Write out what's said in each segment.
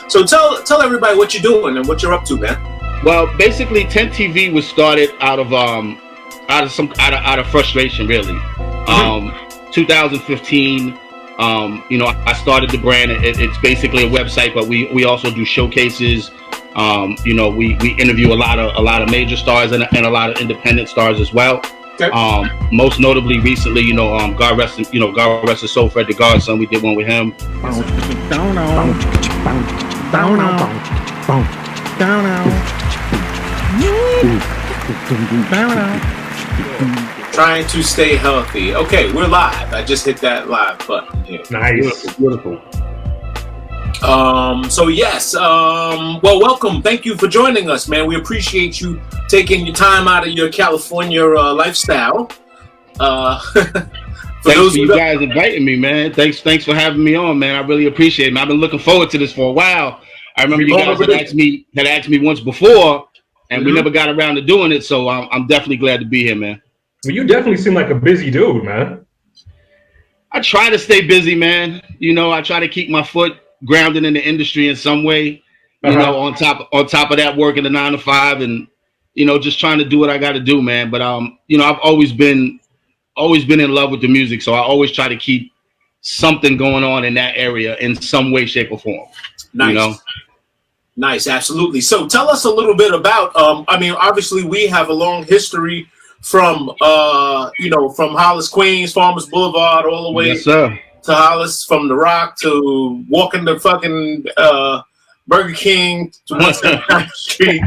So tell everybody what you're doing and what you're up to, man. Well, basically, Tent TV was started out of frustration, really. 2015. I started the brand. It's basically a website, but we also do showcases. We interview a lot of major stars and a lot of independent stars as well. Okay. Most notably, recently, God rest his soul, Fred the Godson. We did one with him. Trying to stay healthy. Okay, we're live. I just hit that live button here. Nice. Beautiful. So yes, well, welcome. Thank you for joining us, man. We appreciate you taking your time out of your California lifestyle. Thanks for you guys inviting me, man. Thanks for having me on, man. I really appreciate it, man. I've been looking forward to this for a while. I remember you guys had asked me once before, and we never got around to doing it. So I'm definitely glad to be here, man. Well, you definitely seem like a busy dude, man. I try to stay busy, man. I try to keep my foot grounded in the industry in some way. On top of that, working the 9 to 5, and just trying to do what I got to do, man. But I've always been in love with the music, so I always try to keep something going on in that area in some way, shape, or form. Nice. Nice, absolutely. So tell us a little bit about. Obviously, we have a long history from Hollis, Queens, Farmers Boulevard, all the way to Hollis, from the Rock to walking the fucking Burger King to 179th Street.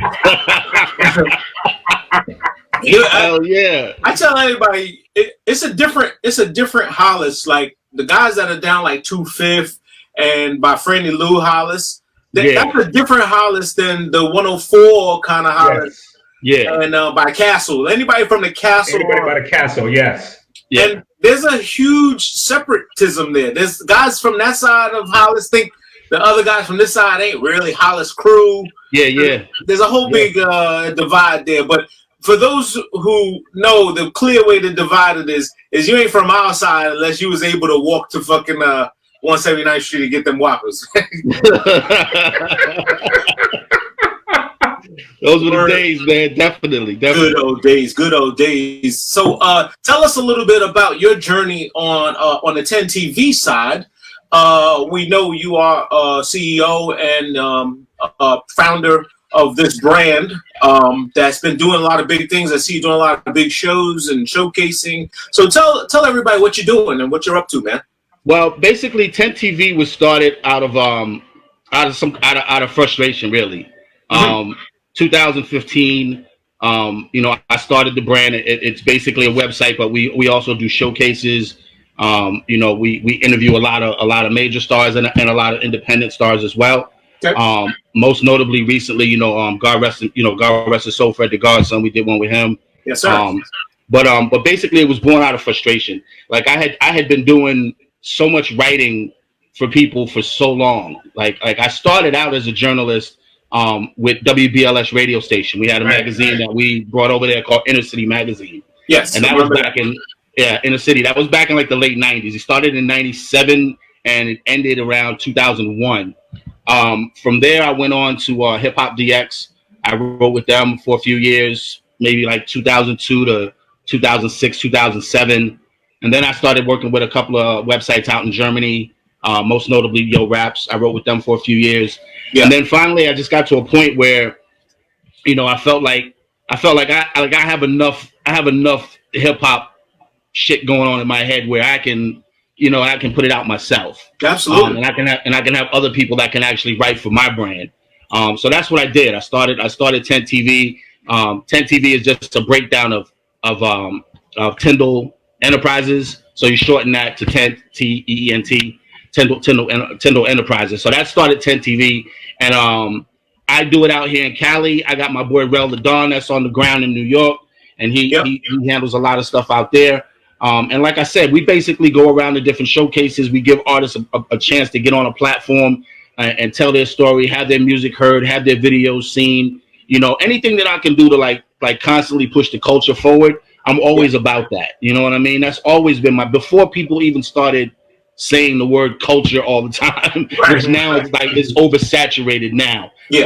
Hell yeah! I tell everybody it's a different Hollis. Like the guys that are down like 2/5 and by Franny Lou Hollis, that's a different Hollis than the 104 kind of Hollis. Yes. Yeah, and by Castle. Anybody from the Castle? Anybody by the Castle? Yes. Yeah. And there's a huge separatism there. There's guys from that side of Hollis think the other guys from this side ain't really Hollis crew. Yeah. There's a whole big divide there. But for those who know, the clear way to divide it is you ain't from our side unless you was able to walk to fucking 179th Street to get them whoppers. Those were the days, man. Definitely. Good old days. So tell us a little bit about your journey on the 10 TV side. We know you are CEO and founder of this brand that's been doing a lot of big things. I see you doing a lot of big shows and showcasing. So tell everybody what you're doing and what you're up to, man. Well, basically, 10 TV was started out of frustration, really. 2015. I started the brand. It's basically a website, but we also do showcases. We interview a lot of major stars and a lot of independent stars as well. Okay. Most notably, recently, God rest his soul, Fred the Godson. We did one with him. Yes, sir. But basically, it was born out of frustration. Like I had been doing so much writing for people for so long. Like I started out as a journalist with WBLS radio station. We had a magazine that we brought over there called Inner City Magazine. Yes, and that was back in Inner City. That was back in like the late 90s. It started in 97 and it ended around 2001. From there, I went on to Hip Hop DX. I wrote with them for a few years, maybe like 2002 to 2006, 2007. And then I started working with a couple of websites out in Germany, most notably Yo Raps. I wrote with them for a few years. Yeah. And then finally, I just got to a point where, I felt like I have enough hip hop shit going on in my head where I can put it out myself. Absolutely. And I can have other people that can actually write for my brand. So that's what I did. I started 10 TV. 10 TV is just a breakdown of Tindal Enterprises. So you shorten that to 10 TEENT. Tindal Enterprises. So that started 10 TV, and I do it out here in Cali. I got my boy Rel the Don that's on the ground in New York, and he handles a lot of stuff out there. And like I said, we basically go around to different showcases. We give artists a chance to get on a platform and tell their story, have their music heard, have their videos seen. Anything that I can do to like constantly push the culture forward. I'm always about that. You know what I mean? That's always been before people even started saying the word culture all the time, which now it's like it's oversaturated now. Yeah.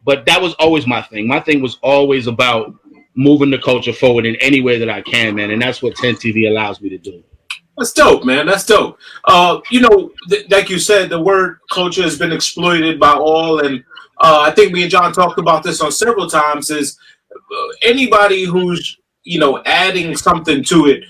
But that was always my thing. My thing was always about moving the culture forward in any way that I can, man, and that's what 10 TV allows me to do. That's dope, man. That's dope. Like you said, the word culture has been exploited by all, and I think me and John talked about this on several times. Is anybody who's adding something to it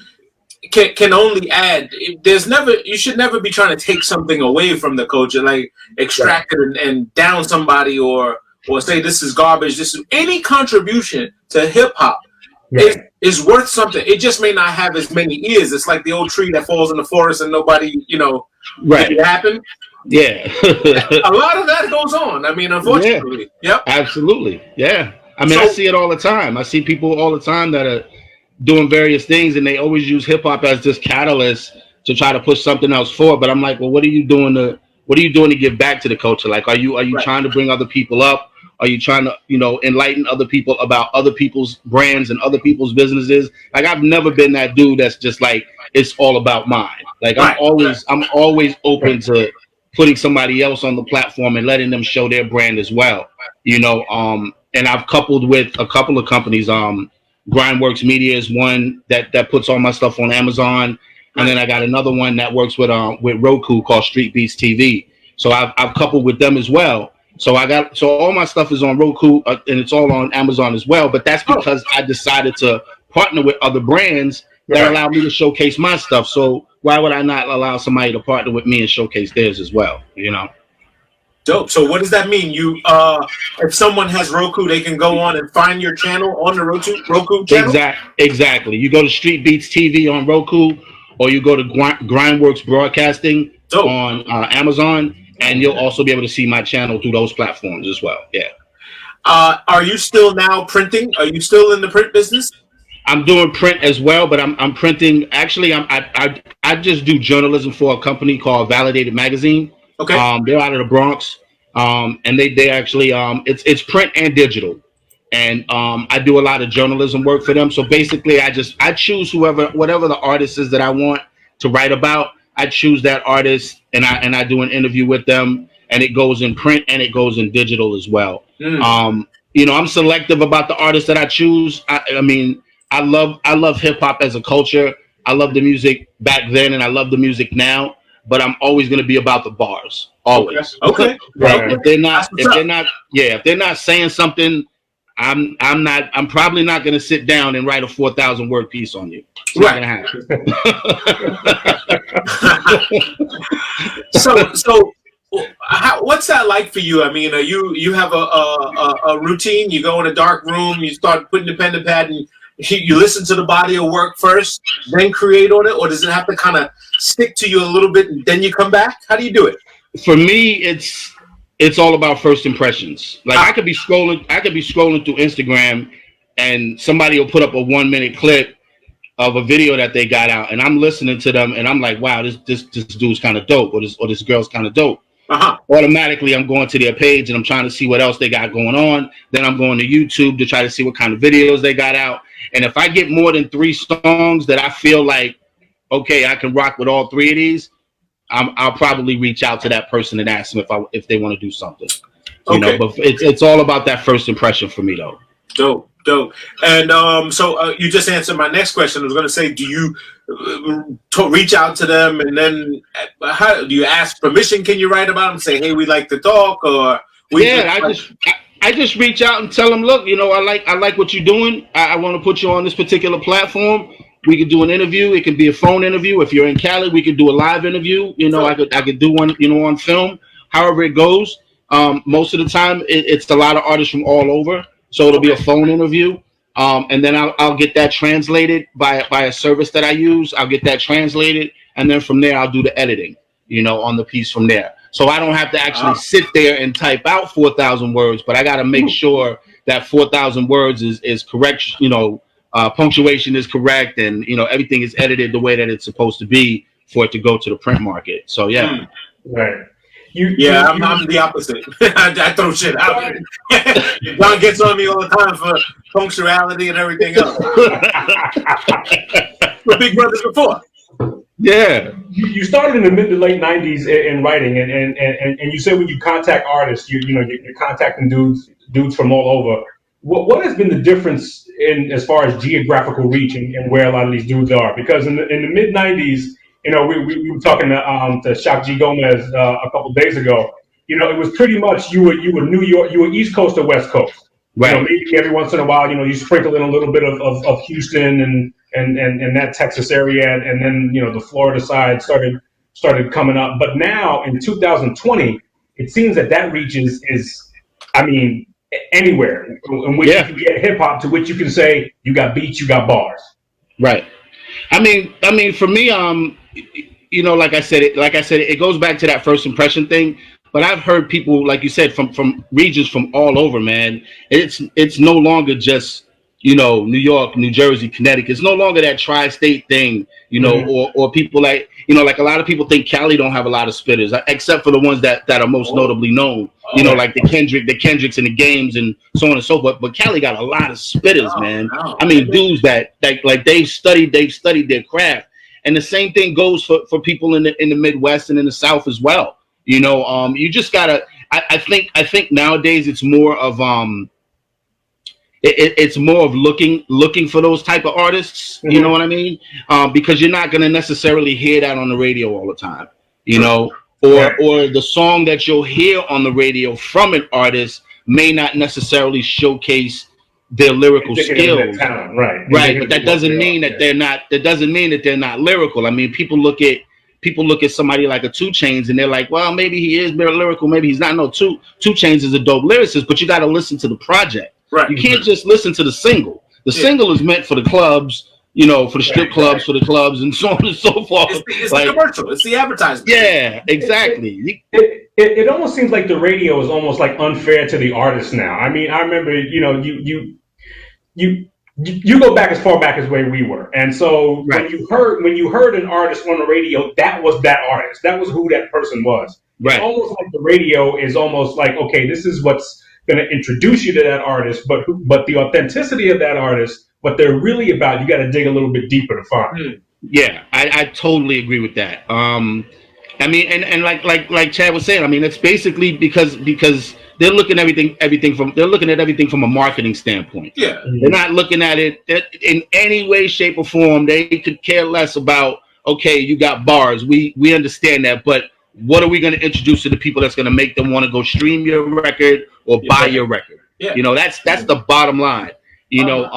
can only add. You should never be trying to take something away from the culture, like extract it and down somebody or say this is garbage. This is any contribution to hip hop. Is worth something. It just may not have as many ears. It's like the old tree that falls in the forest and nobody, make it happen. Yeah. A lot of that goes on. I mean, unfortunately. Yeah. Yep. Absolutely. Yeah. I mean, I see it all the time. I see people all the time that are doing various things, and they always use hip hop as this catalyst to try to push something else forward. But I'm like, well, what are you doing to give back to the culture? Like, are you trying to bring other people up? Are you trying to, enlighten other people about other people's brands and other people's businesses? Like, I've never been that dude that's just like, it's all about mine. Like, I'm always open to putting somebody else on the platform and letting them show their brand as well. And I've coupled with a couple of companies. Grindworks Media is one that puts all my stuff on Amazon, and then I got another one that works with Roku called Street Beats TV. So I've coupled with them as well. So all my stuff is on Roku and it's all on Amazon as well. But that's because I decided to partner with other brands that allow me to showcase my stuff. So why would I not allow somebody to partner with me and showcase theirs as well? Dope. So what does that mean? If someone has Roku, they can go on and find your channel on the Roku channel? Exactly. You go to Street Beats TV on Roku, or you go to Grindworks Broadcasting on Amazon, and you'll also be able to see my channel through those platforms as well. Yeah. Are you still now printing? Are you still in the print business? I'm doing print as well, but I'm printing. Actually, I just do journalism for a company called Validated Magazine. Okay. They're out of the Bronx, and they actually it's print and digital, and I do a lot of journalism work for them. So basically, I choose whatever the artist is that I want to write about. I choose that artist, and I do an interview with them, and it goes in print and it goes in digital as well. I'm selective about the artists that I choose. I mean, I love hip hop as a culture. I love the music back then, and I love the music now. But I'm always going to be about the bars, always. Okay. Right. If they're not saying something, I'm probably not going to sit down and write a 4,000 word piece on you. It's not going to happen. So what's that like for you? I mean, you have a routine. You go in a dark room, you start putting the pen to pad, and you listen to the body of work first, then create on it, or does it have to kind of stick to you a little bit and then you come back? How do you do it? For me, it's all about first impressions. Like I could be scrolling through Instagram, and somebody will put up a 1-minute clip of a video that they got out, and I'm listening to them, and I'm like, wow, this dude's kind of dope, or this girl's kind of dope. Automatically, I'm going to their page and I'm trying to see what else they got going on. Then I'm going to YouTube to try to see what kind of videos they got out. And if I get more than 3 songs that I feel like, okay, I can rock with all 3 of these, I'll probably reach out to that person and ask them if they want to do something. You know, but it's all about that first impression for me, though. Dope. And so you just answered my next question. I was going to say, do you reach out to them, and then how do you ask permission? Can you write about them? Say, hey, we'd like to talk, or I just reach out and tell them, look, I like what you're doing. I want to put you on this particular platform. We could do an interview. It can be a phone interview. If you're in Cali, we could do a live interview. I could do one, on film. However it goes. Most of the time, it's a lot of artists from all over. So it'll be a phone interview, and then I'll get that translated by a service that I use. I'll get that translated, and then from there I'll do the editing, on the piece from there. So I don't have to actually sit there and type out 4,000 words, but I got to make sure that 4,000 words is correct. Punctuation is correct, and everything is edited the way that it's supposed to be for it to go to the print market. So yeah, right. I'm the opposite. I throw shit out. John gets on me all the time for punctuality and everything else. We're big brothers before. Yeah. You started in the mid to late '90s in writing, and you said when you contact artists, you're contacting dudes from all over. What has been the difference in as far as geographical reach and where a lot of these dudes are? Because in the mid '90s, we were talking to Shock G Gomez a couple days ago. It was pretty much you were New York, you were East Coast or West Coast. Right. Maybe every once in a while, you sprinkle in a little bit of Houston and that Texas area, and then the Florida side started coming up. But now in 2020, it seems that reach is I mean, anywhere in which you can get hip hop, to which you can say you got beats, you got bars. Right. I mean, for me, like I said, it goes back to that first impression thing. But I've heard people, like you said, from regions from all over, man. It's no longer just New York, New Jersey, Connecticut. It's no longer that tri-state thing, or people like like a lot of people think Cali don't have a lot of spitters, except for the ones that are most notably known. Like the Kendricks and the Games and so on and so forth. But Cali got a lot of spitters, man. I mean, dudes that like they've studied their craft, and the same thing goes for people in the Midwest and in the South as well. You just gotta. I think nowadays it's more of it's more of looking for those type of artists. You know what I mean? Because you're not gonna necessarily hear that on the radio all the time. Or the song that you'll hear on the radio from an artist may not necessarily showcase their lyrical skills. Right. But that doesn't mean that they're not. That doesn't mean that they're not lyrical. I mean, people look at somebody like a 2 Chainz and they're like, well, maybe he is lyrical, maybe he's not. No, 2 Chainz is a dope lyricist, but you got to listen to the project. Right. You can't just listen to the single. The single is meant for the clubs, for the strip clubs, for the clubs, and so on and so forth. It's the commercial. It's the advertisement. Yeah, exactly. It almost seems like the radio is almost like unfair to the artist now. I mean, I remember, you go back as far back as where we were, and so when you heard an artist on the radio, that was that artist. That was who that person was. Right. It's almost like the radio is almost like, okay, this is what's going to introduce you to that artist, but the authenticity of that artist, what they're really about, you got to dig a little bit deeper to find. Yeah, I totally agree with that. I mean, and like Chad was saying, I mean, it's basically because they're looking at everything from a marketing standpoint. Yeah. They're not looking at it in any way, shape, or form. They could care less about, okay, you got bars. We understand that, but what are we going to introduce to the people that's going to make them want to go stream your record or buy your record? Yeah. That's the bottom line. And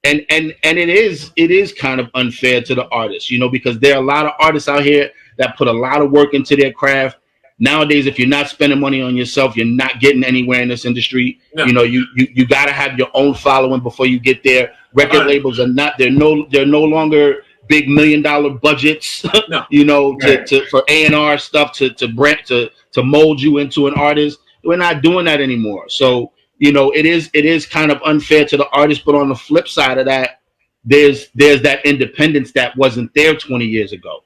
it is kind of unfair to the artists, because there are a lot of artists out here that put a lot of work into their craft. Nowadays, if you're not spending money on yourself, you're not getting anywhere in this industry. No. You got to have your own following before you get there. Record labels are not. They're no longer big $1 million budgets. No. For A&R stuff to mold you into an artist. We're not doing that anymore. So it is kind of unfair to the artist. But on the flip side of that, there's that independence that wasn't there 20 years ago.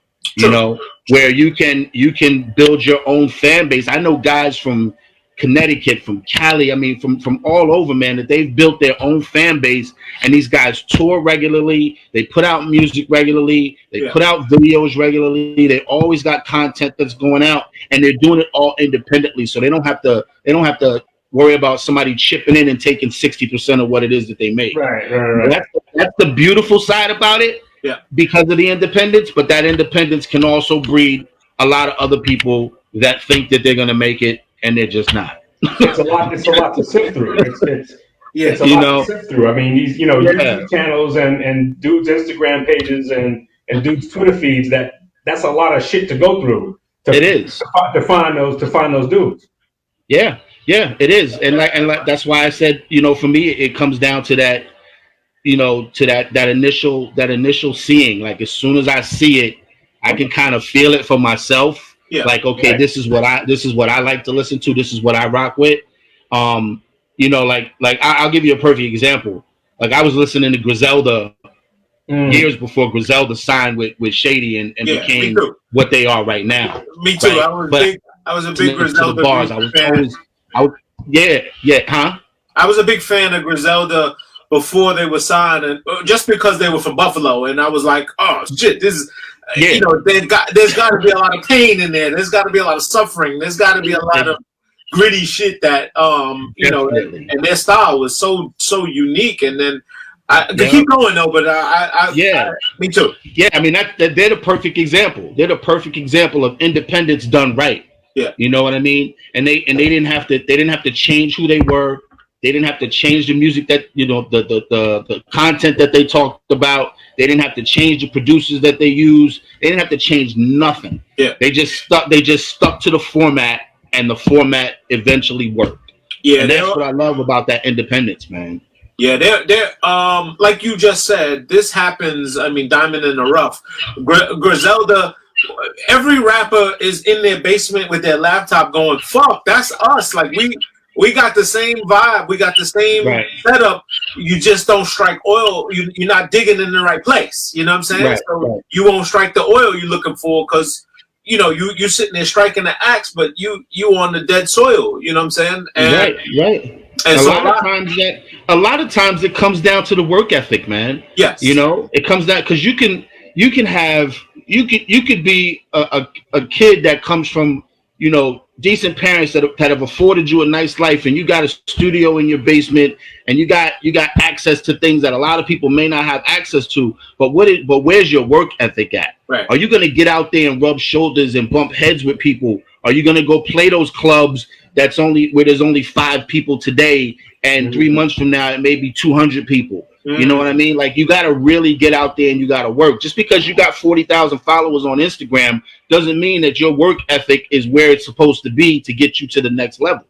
Where you can build your own fan base. I know guys from Connecticut, from Cali, I mean, from all over, man, that they've built their own fan base, and these guys tour regularly. They put out music regularly. They put out videos regularly. They always got content that's going out, and they're doing it all independently. So they don't have to worry about somebody chipping in and taking 60% of what it is that they make. Right. That's the beautiful side about it. Yeah, because of the independence, but that independence can also breed a lot of other people that think that they're going to make it and they're just not. It's a lot to sift through. It's a lot to sift through. I mean, these YouTube channels and dudes' Instagram pages and dudes' Twitter feeds, that's a lot of shit to go through. To find those dudes. Yeah, it is, and like that's why I said, for me, it comes down to that. To that initial seeing. Like, as soon as I see it, I can kind of feel it for myself. Yeah. Like, okay, this is what I like to listen to. This is what I rock with. I'll give you a perfect example. Like, I was listening to Griselda years before Griselda signed with Shady and became what they are right now. Me too. Right? I was a big Griselda bars. fan. I was a big fan of Griselda before they were signed, and just because they were from Buffalo, and I was like, oh shit, this is. you know, there's got to be a lot of pain in there. There's got to be a lot of suffering. There's got to be a lot of gritty shit that you know, and their style was so unique. And then keep going though, but me too. Yeah, I mean they're the perfect example. They're the perfect example of independence done right. Yeah, you know what I mean. And they didn't have to change who they were. They didn't have to change the music that, you know, the content that they talked about. They didn't have to change the producers that they used. They didn't have to change nothing. Yeah, they just stuck to the format, and the format eventually worked. Yeah, and that's what I love about that independence, man. Yeah, they're like you just said, this happens. I mean, diamond in the rough. Griselda, every rapper is in their basement with their laptop going, fuck, that's us. Like we got the same vibe, we got the same setup. You just don't strike oil. You're not digging in the right place. You know what I'm saying? So you won't strike the oil you're looking for, because you know you're sitting there striking the axe, but you on the dead soil. You know what I'm saying? And, right. And a lot of times it comes down to the work ethic, man. Yes. You know, it comes down, because you could be a kid that comes from, you know, decent parents that have afforded you a nice life, and you got a studio in your basement, and you got access to things that a lot of people may not have access to. But where's your work ethic at? Right. Are you going to get out there and rub shoulders and bump heads with people? Are you going to go play those clubs where there's only 5 people today, and 3 months from now it may be 200 people? You know what I mean? Like, you got to really get out there and you got to work. Just because you got 40,000 followers on Instagram doesn't mean that your work ethic is where it's supposed to be to get you to the next level,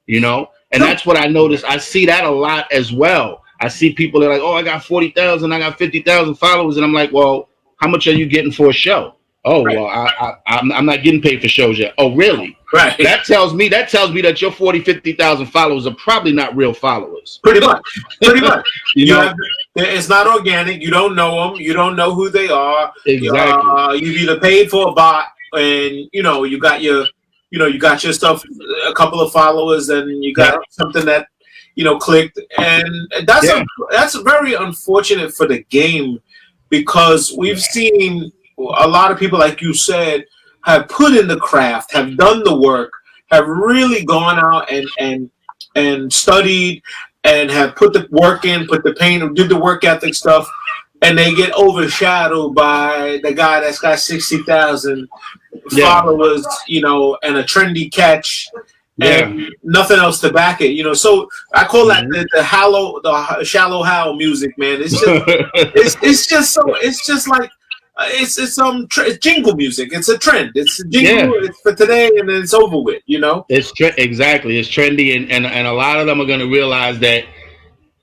you know? And that's what I notice. I see that a lot as well. I see people that are like, oh, I got 40,000, I got 50,000 followers. And I'm like, well, how much are you getting for a show? Oh, well, I'm not getting paid for shows yet. Oh, really? Right. That tells me that your 40, 50,000 followers are probably not real followers. Pretty much. you know? It's not organic. You don't know them. You don't know who they are. Exactly. You've either paid for a bot, and you know you got your stuff, a couple of followers, and you got something that clicked, and that's very unfortunate for the game, because we've seen a lot of people, like you said, have put in the craft, have done the work, have really gone out and studied, and have put the work in, put the pain, did the work ethic stuff, and they get overshadowed by the guy that's got 60,000 followers, and a trendy catch, and nothing else to back it, So I call that the shallow howl music, man. It's just it's just like. It's jingle music. It's a trend. It's a jingle. It's for today, and then it's over with. It's exactly. It's trendy, and a lot of them are going to realize that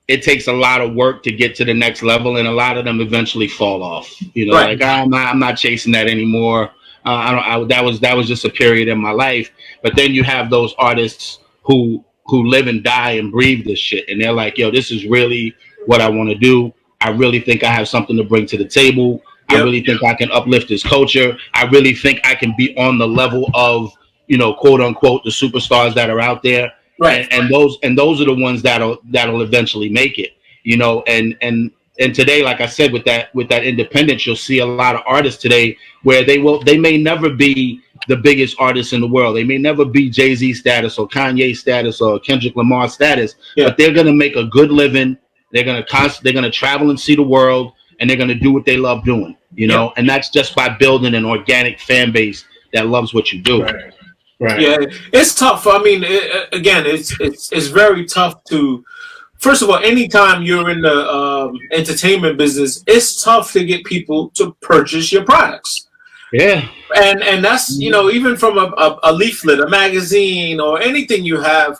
it takes a lot of work to get to the next level, and a lot of them eventually fall off. Like I'm not chasing that anymore. That was just a period in my life. But then you have those artists who live and die and breathe this shit, and they're like, yo, this is really what I want to do. I really think I have something to bring to the table. I really think I can uplift this culture. I really think I can be on the level of, quote unquote, the superstars that are out there. Right. And those are the ones that'll eventually make it. And today, like I said, with that independence, you'll see a lot of artists today where they may never be the biggest artists in the world. They may never be Jay-Z status or Kanye status or Kendrick Lamar status, but they're gonna make a good living. They're gonna travel and see the world, and they're gonna do what they love doing. And that's just by building an organic fan base that loves what you do. Right. Yeah, it's tough. I mean, it's very tough to. First of all, anytime you're in the entertainment business, it's tough to get people to purchase your products. Yeah, and that's even from a leaflet, a magazine, or anything you have,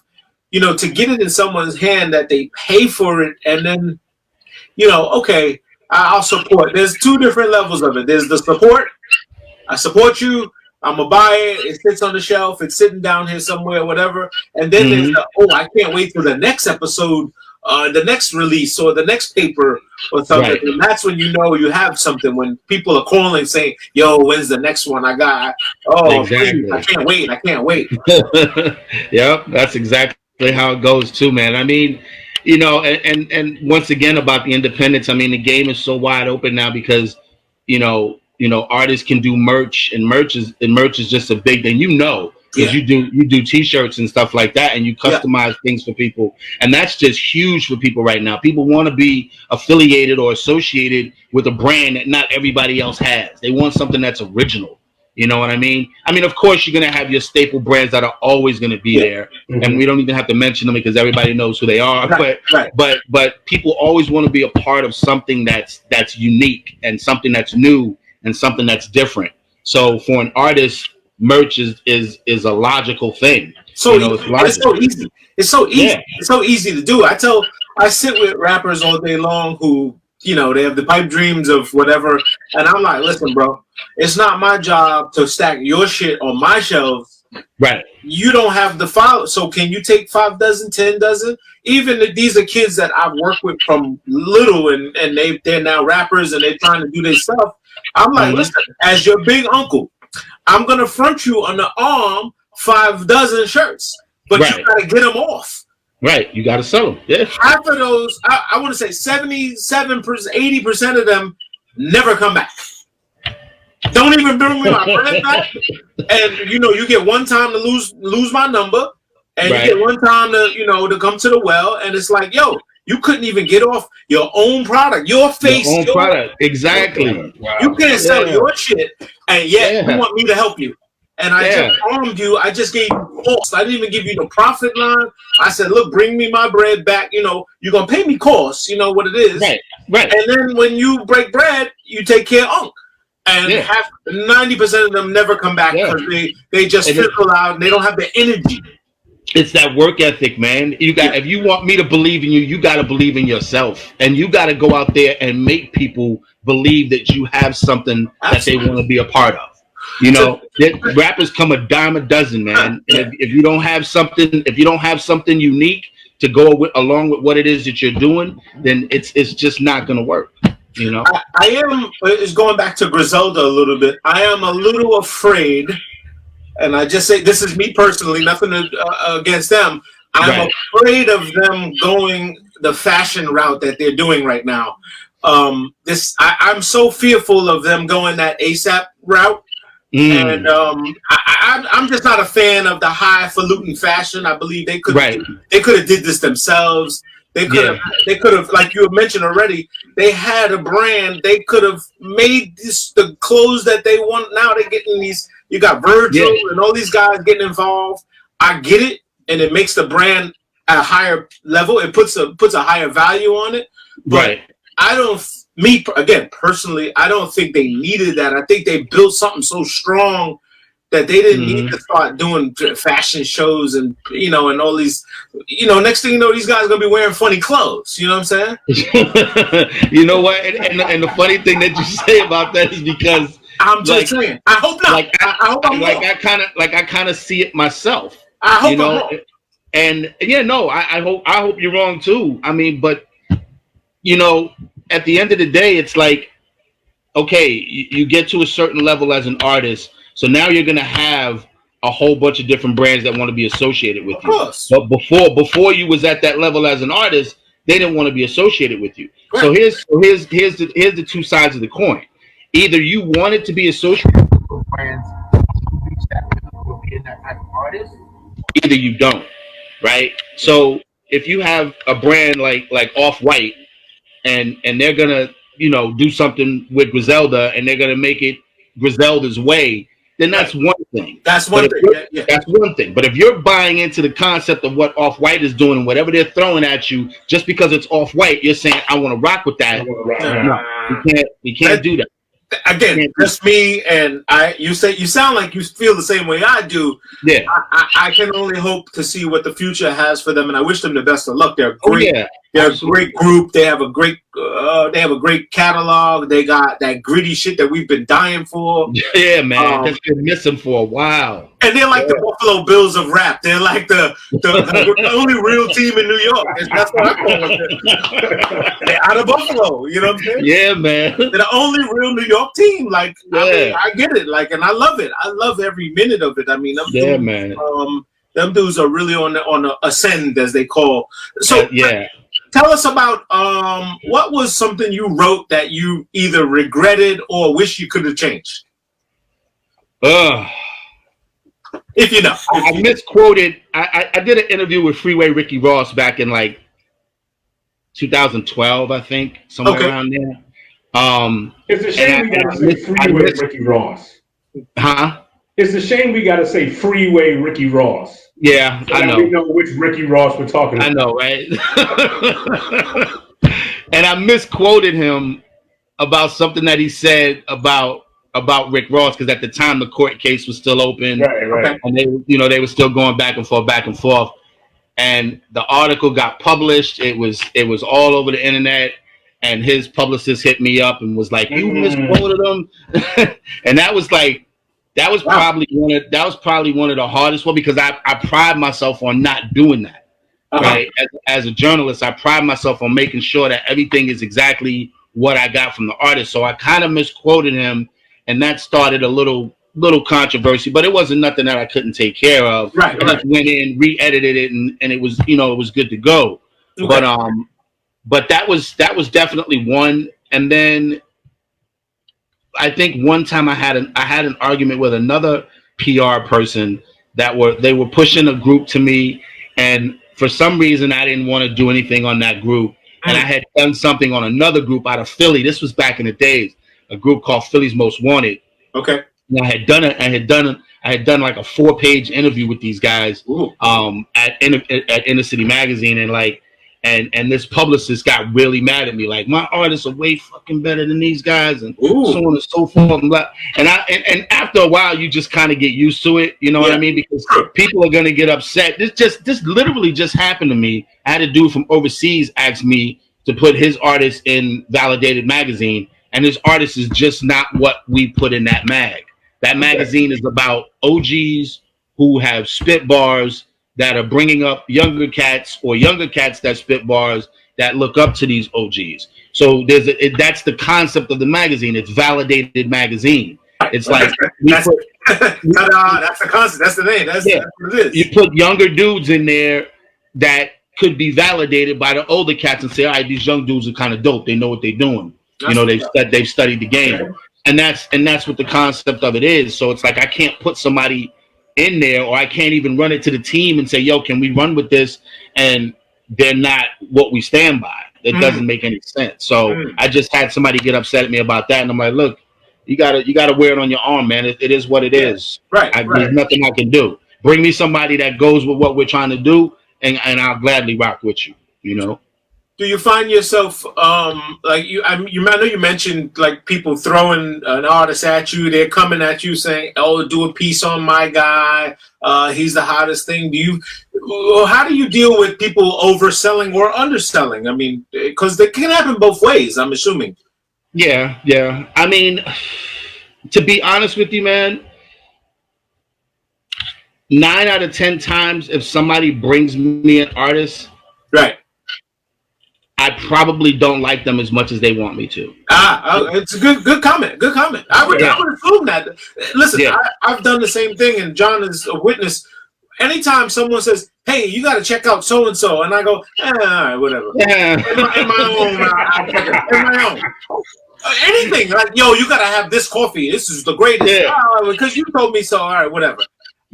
to get it in someone's hand that they pay for it, and then okay, I'll support. There's 2 different levels of it. There's the support. I support you. I'm going to buy it. It sits on the shelf. It's sitting down here somewhere, whatever. And then there's I can't wait for the next episode, the next release, or the next paper or something. Right. And that's when you have something, when people are calling saying, yo, when's the next one I got? Oh, exactly. Please, I can't wait. Yep, that's exactly how it goes too, man. I mean, and once again about the independence, I mean, the game is so wide open now because, you know, artists can do merch, and merch is just a big thing, you know, because you do t-shirts and stuff like that, and you customize things for people, and that's just huge for people right now. People want to be affiliated or associated with a brand that not everybody else has. They want something that's original. You know what I mean? I mean, of course, you're going to have your staple brands that are always going to be there. And we don't even have to mention them because everybody knows who they are. But people always want to be a part of something that's unique and something that's new and something that's different. So for an artist, merch is a logical thing. So, you know, it's so easy. It's so easy. Yeah. It's so easy to do. I sit with rappers all day long who, you know, they have the pipe dreams of whatever. And I'm like, listen, bro, it's not my job to stack your shit on my shelves. Right. You don't have the file. So can you take 5 dozen, 10 dozen? Even if these are kids that I've worked with from little and they're now rappers and they're trying to do their stuff. I'm like, listen, as your big uncle, I'm going to front you on the arm 5 dozen shirts, but you got to get them off. Right, you got to sell them. Yeah. Half of those, I want to say 77%, 80% of them never come back. Don't even bring me my brand back. And you know, you get one time to lose my number, and you get one time to, you know, to come to the well, and it's like, yo, you couldn't even get off your own product, your face, your own product. Exactly. Wow. You can't sell your shit, and yet you want me to help you. And I just armed you. I just gave you cost. I didn't even give you the profit line. I said, look, bring me my bread back. You know, you're going to pay me costs. You know what it is. Right. And then when you break bread, you take care of Unc. And 90% of them never come back because they just fizzle out and they don't have the energy. It's that work ethic, man. You got if you want me to believe in you, you got to believe in yourself. And you got to go out there and make people believe that you have something that they want to be a part of. You know, rappers come a dime a dozen, man. If you don't have something unique to go along with what it is that you're doing, then it's just not going to work. You know, it's going back to Griselda a little bit. I am a little afraid, and I just say this is me personally, nothing against them. I'm afraid of them going the fashion route that they're doing right now. I'm so fearful of them going that ASAP route. And I'm just not a fan of the highfalutin fashion. I believe they could have did this themselves. They could have, like you mentioned already, they had a brand. They could have made the clothes that they want. Now they're getting these. You got Virgil and all these guys getting involved. I get it, and it makes the brand at a higher level. It puts a higher value on it. But I don't. Me again, personally, I don't think they needed that. I think they built something so strong that they didn't need to start doing fashion shows and, you know, and all these, you know, next thing you know, these guys are going to be wearing funny clothes. You know what I'm saying? You know what? And the funny thing that you say about that is because I'm just saying, I hope not. Like, I hope I'm wrong. I kind of see it myself. I hope I'm wrong. And I hope you're wrong too. I mean, but you know, at the end of the day, it's like, okay, you get to a certain level as an artist, so now you're gonna have a whole bunch of different brands that want to be associated with you. Of course. But before you was at that level as an artist, they didn't want to be associated with you. Right. So here's the two sides of the coin. Either you wanted to be associated with brands, will be in that type of artist. Either you don't, right? So if you have a brand like Off-White, and they're gonna, you know, do something with Griselda and they're gonna make it Griselda's way, then that's one thing. That's one thing. That's one thing. But if you're buying into the concept of what Off-White is doing, whatever they're throwing at you, just because it's Off-White, you're saying, I want to rock with that. No, you can't do that. Again, just me and I. You sound like you feel the same way I do. Yeah, I can only hope to see what the future has for them, and I wish them the best of luck. They're great. They're a great group. They have a great catalog. They got that gritty shit that we've been dying for. Yeah, man, that's been missing for a while. And they're like the Buffalo Bills of rap. They're like the only real team in New York. That's what I call it. They're out of Buffalo. You know what I'm saying? Yeah, man. They're the only real New York team. Like, I get it. Like, and I love it. I love every minute of it. I mean, man. Them dudes are really on the ascend, as they call. So tell us about what was something you wrote that you either regretted or wish you could have changed. If you know, I misquoted. I did an interview with Freeway Ricky Ross back in like 2012, I think, somewhere around there. It's a shame we gotta say Freeway Ricky Ross. Huh? It's a shame we gotta say Freeway Ricky Ross. Yeah, so I know. We know which Ricky Ross we're talking about. I know, right? And I misquoted him about something that he said about Rick Ross, because at the time the court case was still open, right, and they were still going back and forth, and the article got published. It was all over the internet, and his publicist hit me up and was like, "You misquoted him," and that was probably one of the hardest ones, because I pride myself on not doing that. Right, as a journalist, I pride myself on making sure that everything is exactly what I got from the artist. So I kind of misquoted him, and that started a little controversy, but it wasn't nothing that I couldn't take care of. I just went in, re-edited it, and it was, it was good to go. Okay. But that was definitely one. And then I think one time I had an argument with another PR person they were pushing a group to me, and for some reason I didn't want to do anything on that group. And I had done something on another group out of Philly. This was back in the days, a group called Philly's Most Wanted. Okay. And I had done like a 4-page interview with these guys at Inner City Magazine, and this publicist got really mad at me, like, my artists are way fucking better than these guys, and so on and so forth. And after a while, you just kind of get used to it, you know what I mean? Because people are gonna get upset. This literally just happened to me. I had a dude from overseas ask me to put his artist in Validated magazine, and his artist is just not what we put in that mag. That magazine is about OGs who have spit bars that are bringing up younger cats, or younger cats that spit bars that look up to these OGs. So that's the concept of the magazine. It's Validated magazine. It's like that's the concept. That's the name. That's what it is. You put younger dudes in there that could be validated by the older cats and say, all right, these young dudes are kind of dope. They know what they're doing. They've studied the game, and that's what the concept of it is. So it's like, I can't put somebody in there, or I can't even run it to the team and say, yo, can we run with this? And they're not what we stand by. It doesn't make any sense. So I just had somebody get upset at me about that, and I'm like, look, you gotta wear it on your arm, man. It is what it is. There's nothing I can do. Bring me somebody that goes with what we're trying to do, and I'll gladly rock with you. Do you find yourself like I know you mentioned like people throwing an artist at you? They're coming at you saying, "Oh, do a piece on my guy. He's the hottest thing." How do you deal with people overselling or underselling? I mean, because it can happen both ways, I'm assuming. Yeah. I mean, to be honest with you, man, 9 out of 10 times, if somebody brings me an artist, right, I probably don't like them as much as they want me to. It's a good comment. Good comment. I would assume that. Listen, I've done the same thing, and John is a witness. Anytime someone says, "Hey, you got to check out so and so," and I go, all right, whatever. Yeah. In my own. Anything like, yo, you got to have this coffee. This is the greatest. Yeah. Because you told me so. All right, whatever.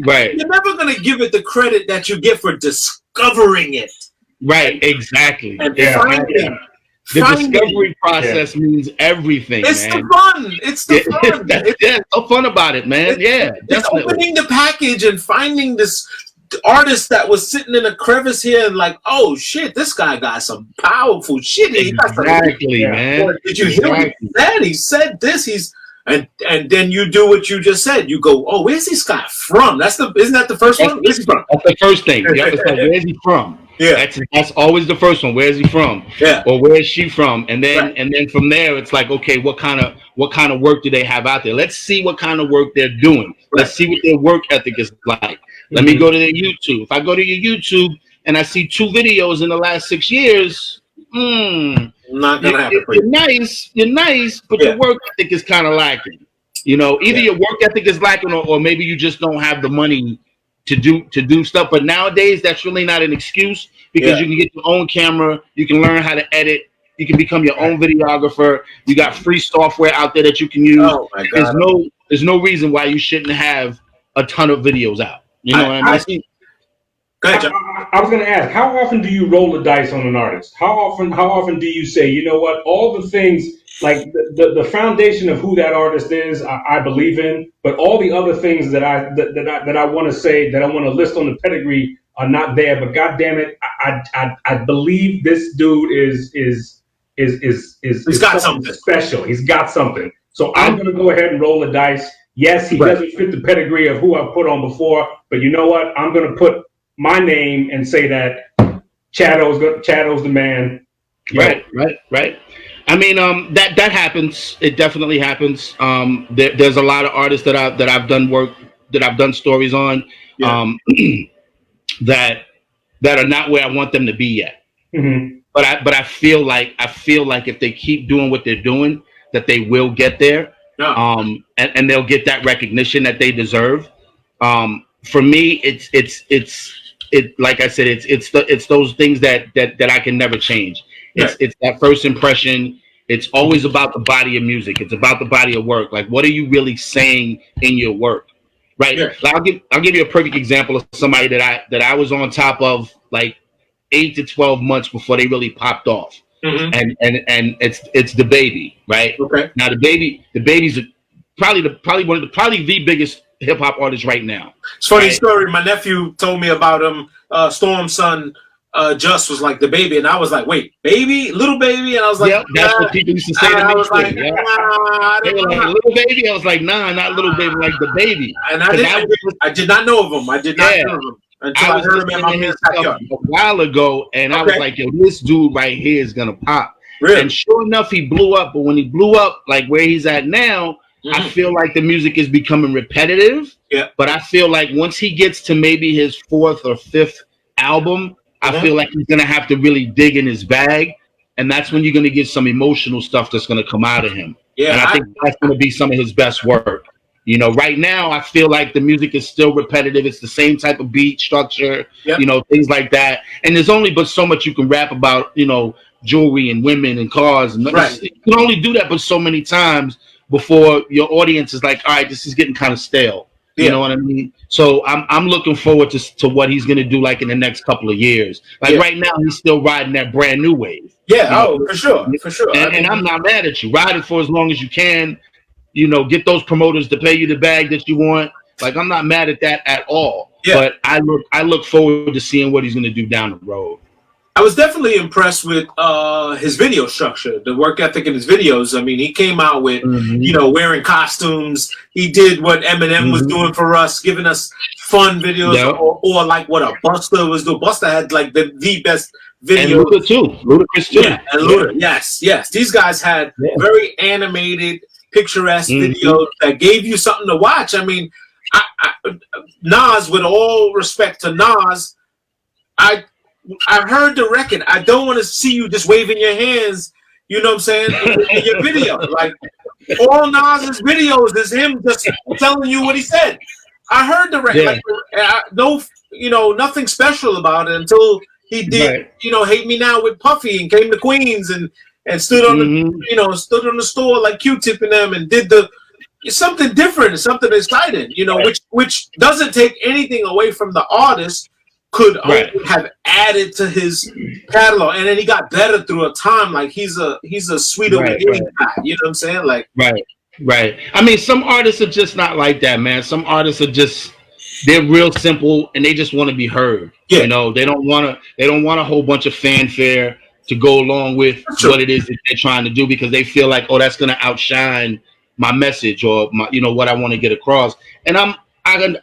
Right. You're never gonna give it the credit that you get for discovering it. Right, exactly. And the discovery process means everything. It's man. the fun. It's the fun. It's so fun about it, man. It's opening the package and finding this artist that was sitting in a crevice here and like, oh shit, this guy got some powerful shit. Exactly, man. Did you hear what he said? He said this. And then you do what you just said. You go, oh, where's this guy from? Isn't that the first one? Where's he from? That's the first thing. It's like, where's he from? Yeah, that's always the first one. Where's he from? Yeah, or where's she from? And then from there, it's like, okay, what kind of work do they have out there? Let's see what kind of work they're doing. Let's see what their work ethic is like. Let me go to their YouTube. If I go to your YouTube and I see 2 videos in the last 6 years, not gonna happen. You're nice, but your work ethic is kind of lacking. Either your work ethic is lacking, or maybe you just don't have the money to do stuff. But nowadays, that's really not an excuse, because you can get your own camera, you can learn how to edit, you can become your own videographer. You got free software out there that you can use. Oh my God. There's no reason why you shouldn't have a ton of videos out. You know what I mean? Go ahead, John. I was going to ask, how often do you roll the dice on an artist? How often do you say, you know what, all the things, like the foundation of who that artist is, I believe in, but all the other things that I want to say, that I want to list on the pedigree are not there. But God damn it, I believe this dude is got something special. He's got something. So I'm going to go ahead and roll the dice. Yes, he doesn't fit the pedigree of who I put on before, but you know what? I'm going to put my name and say that Chado's the man. Right. I mean, that happens. It definitely happens. There's a lot of artists that I've done stories on, that are not where I want them to be yet. Mm-hmm. But I feel like if they keep doing what they're doing, that they will get there. Yeah. And they'll get that recognition that they deserve. For me, it's like I said, it's those things that I can never change. It's that first impression. It's always about the body of music. It's about the body of work. Like, what are you really saying in your work? Right. Yeah. Like, I'll give you a perfect example of somebody that I was on top of like 8 to 12 months before they really popped off. Mm-hmm. And it's the Baby, right? Okay. Now the Baby's probably the biggest hip hop artist right now. It's a funny story. My nephew told me about him. Storm's son, Just, was like the Baby, and I was like, wait, Baby, Little Baby, and I was like, yep, that's what people used to say to me. I was like, they were like, Little Baby. I was like, nah, not Little Baby, like the Baby. And I did not know of him. I did not know of him. Until I heard him in my man's backyard a while ago, and I was like, yo, this dude right here is gonna pop. Really? And sure enough, he blew up. But when he blew up, like where he's at now, I feel like the music is becoming repetitive. Yeah. But I feel like once he gets to maybe his 4th or 5th album, I feel like he's gonna have to really dig in his bag, and that's when you're gonna get some emotional stuff that's gonna come out of him. Yeah. And I think that's gonna be some of his best work. You know, right now, I feel like the music is still repetitive. It's the same type of beat structure, you know, things like that. And there's only but so much you can rap about, you know, jewelry and women and cars. And you can only do that but so many times before your audience is like, all right, this is getting kind of stale. You know what I mean? So I'm looking forward to what he's going to do like in the next couple of years. Like right now, he's still riding that brand new wave. Yeah, for sure. And I'm not mad at you. Ride it for as long as you can. You know, get those promoters to pay you the bag that you want. Like, I'm not mad at that at all. Yeah. But I look forward to seeing what he's going to do down the road. I was definitely impressed with his video structure, the work ethic in his videos. I mean, he came out with, you know, wearing costumes. He did what Eminem was doing for us, giving us fun videos, or like what a Busta was doing. Busta had like the best video. And Ludacris too. Yeah, and Ludacris. Yes. These guys had very animated, picturesque videos that gave you something to watch. I mean, Nas, with all respect to Nas, I heard the record. I don't want to see you just waving your hands, you know what I'm saying, in your video. Like, all Nas's videos is him just telling you what he said. I heard the record. Yeah. Like, nothing special about it until he did, you know, Hate Me Now with Puffy and came to Queens and stood on the, stood on the store like Q-Tip and them and did something different, something exciting, you know, which doesn't take anything away from the artist, could have added to his catalog, and then he got better through a time. Like, he's a sweeter guy, you know what I'm saying? Like, right. I mean, some artists are just not like that, man. Some artists are just, they're real simple and they just want to be heard. Yeah. You know, they don't want a whole bunch of fanfare to go along with what it is that they're trying to do, because they feel like, oh, that's going to outshine my message or my, you know, what I want to get across. And I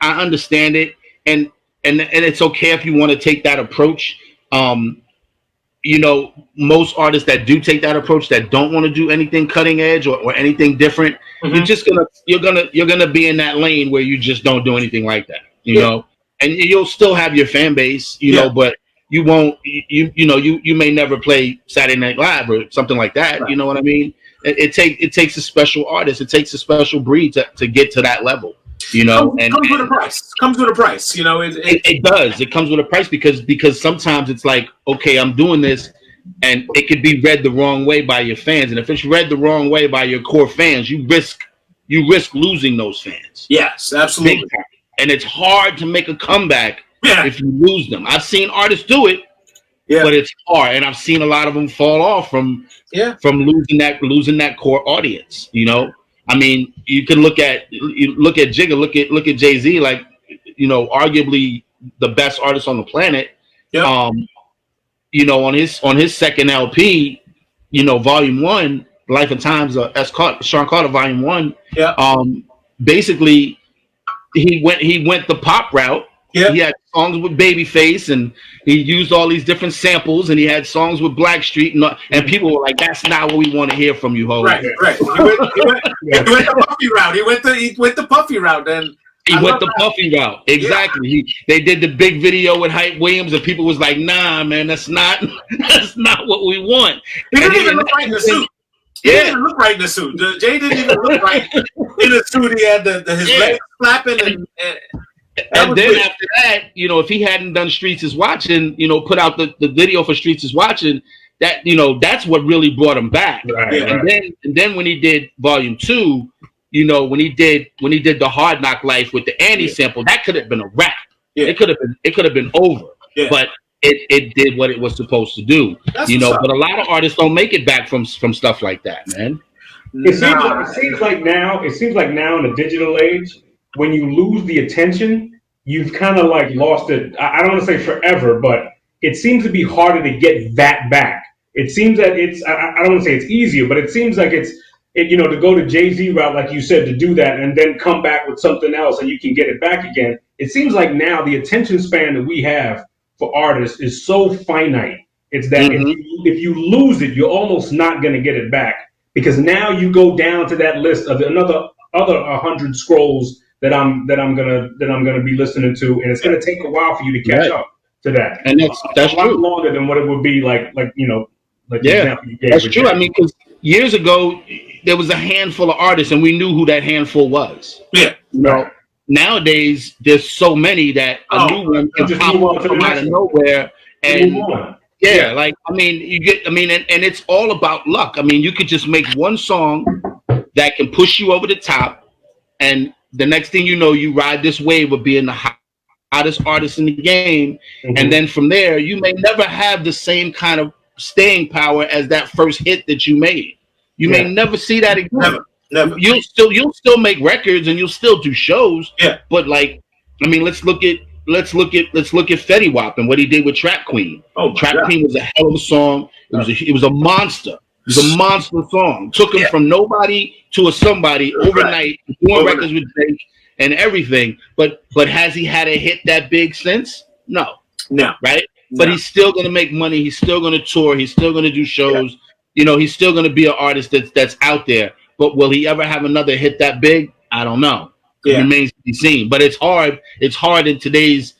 understand it, and it's okay if you want to take that approach. You know, most artists that do take that approach, that don't want to do anything cutting edge or anything different, you're gonna be in that lane where you just don't do anything like that. You know, and you'll still have your fan base, you know, but you won't, you may never play Saturday Night Live or something like that. Right. You know what I mean? It takes a special artist. It takes a special breed to get to that level. You know, and comes with a price. Comes with a price. You know, it does. It comes with a price because sometimes it's like, okay, I'm doing this, and it could be read the wrong way by your fans, and if it's read the wrong way by your core fans, you risk losing those fans. Yes, absolutely. And it's hard to make a comeback yeah. if you lose them. I've seen artists do it, but it's hard, and I've seen a lot of them fall off from losing that core audience. You know, I mean, you can look at Jigga, look at Jay-Z, like, you know, arguably the best artist on the planet. Yeah. You know, on his second LP, you know, Volume 1, Life and Times of Sean Carter, Volume 1. Yeah. Basically, he went the pop route. Yeah. He had songs with Babyface, and he used all these different samples, and he had songs with Blackstreet, and people were like, "That's not what we want to hear from you, ho." Right. He went the Puffy route. He went the Puffy route, and he went the Puffy route. Exactly. Yeah. They did the big video with Hype Williams, and people was like, "Nah, man, that's not what we want." He didn't even look right in the suit. He didn't even look right in the suit. Jay didn't even look right in the suit. He had his legs flapping, and then after that, you know, if he hadn't done Streets is Watching, you know, put out the video for Streets is Watching, that, you know, that's what really brought him back. Right, and then when he did Volume 2, you know, when he did the Hard Knock Life with the Andy sample, that could have been a wrap. Yeah. It could have been over. Yeah. But it did what it was supposed to do. That's, you know, but a lot of artists don't make it back from stuff like that, man. It seems like now in the digital age, when you lose the attention, you've kind of like lost it. I don't want to say forever, but it seems to be harder to get that back. It seems that I don't want to say it's easier, but it seems like you know, to go to Jay-Z route, like you said, to do that and then come back with something else and you can get it back again. It seems like now the attention span that we have for artists is so finite. It's that if you lose it, you're almost not going to get it back, because now you go down to that list of other 100 scrolls that I'm gonna be listening to, and it's gonna take a while for you to catch up to that. And that's a lot true. Longer than what it would be like you know, like the example you gave. That's true. I mean, because years ago there was a handful of artists, and we knew who that handful was. Yeah. You know, nowadays there's so many that a new one can pop up from out of nowhere, and like, I mean, and it's all about luck. I mean, you could just make one song that can push you over the top, and the next thing you know, you ride this wave of being the hottest artist in the game. And then from there, you may never have the same kind of staying power as that first hit that you made. You may never see that again. Never. You'll still make records and you'll still do shows. Yeah. But like, I mean, let's look at Fetty Wap and what he did with Trap Queen. Trap Queen was a hell of a song. It was a monster. It was a monster song. Took him from nobody to a somebody overnight, doing records with Drake and everything. But has he had a hit that big since? No. Right? But he's still gonna make money. He's still gonna tour. He's still gonna do shows. Yeah. You know, he's still gonna be an artist that's out there. But will he ever have another hit that big? I don't know. It remains to be seen. But it's hard. It's hard in today's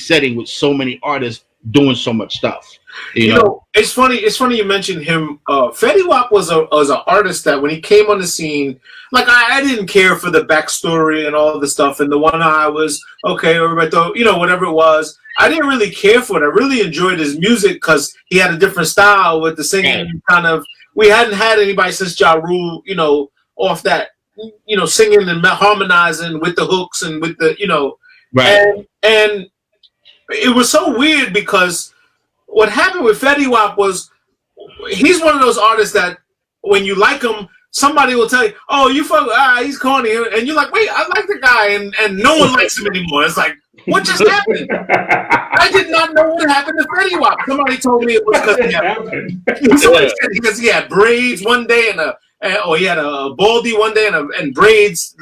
setting with so many artists doing so much stuff. You know, it's funny you mentioned him. Fetty Wap was an artist that when he came on the scene, like I didn't care for the backstory and all the stuff, and the one eye was okay, or you know, whatever it was. I didn't really care for it. I really enjoyed his music because he had a different style with the singing kind of. We hadn't had anybody since Ja Rule, you know, off that, you know, singing and harmonizing with the hooks and with the, you know, and it was so weird because what happened with Fetty Wap was he's one of those artists that when you like him, somebody will tell you, "Oh, you fuck, he's corny," and you're like, "Wait, I like the guy," and no one likes him anymore. It's like, what just happened? I did not know what happened to Fetty Wap. Somebody told me it was because he had braids one day he had a baldy one day and dreads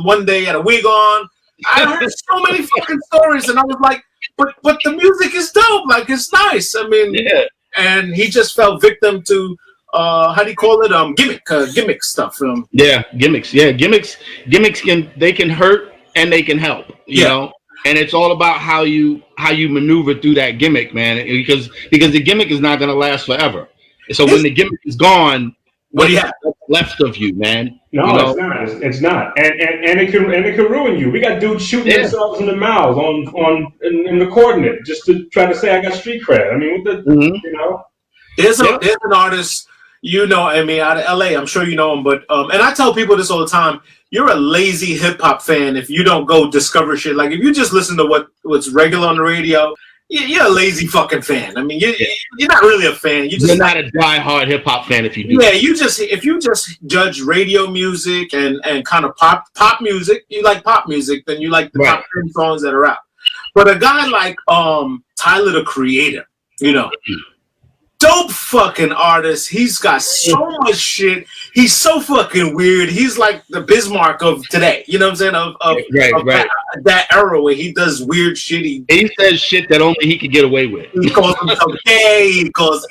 one day, and a wig on. I heard so many fucking stories, and I was like, but the music is dope. Like, it's nice. I mean, and he just fell victim to how do you call it? Gimmick stuff. Gimmicks. Yeah, gimmicks can hurt and they can help. You know, and it's all about how you maneuver through that gimmick, man. Because the gimmick is not going to last forever. So when the gimmick is gone, what do you have left of you, man? No, You it's know, not. It's not, and it can ruin you. We got dudes shooting yeah. themselves in the mouths in recording it just to try to say I got street cred. I mean, what the Mm-hmm. you know? There's Yep. an artist, I mean, out of LA, I'm sure you know him, but and I tell people this all the time, you're a lazy hip hop fan if you don't go discover shit. Like if you just listen to what's regular on the radio, you're a lazy fucking fan. I mean, you're not really a fan. You're not a die-hard hip hop fan if you do. Yeah, if you just judge radio music and kind of pop music, you like pop music, then you like the top 10 songs that are out. But a guy like Tyler the Creator, dope fucking artist. He's got so much shit. He's so fucking weird. He's like the Bismarck of today. You know what I'm saying? Of that era where he does weird shit. He says shit that only he could get away with. He calls himself gay. He calls,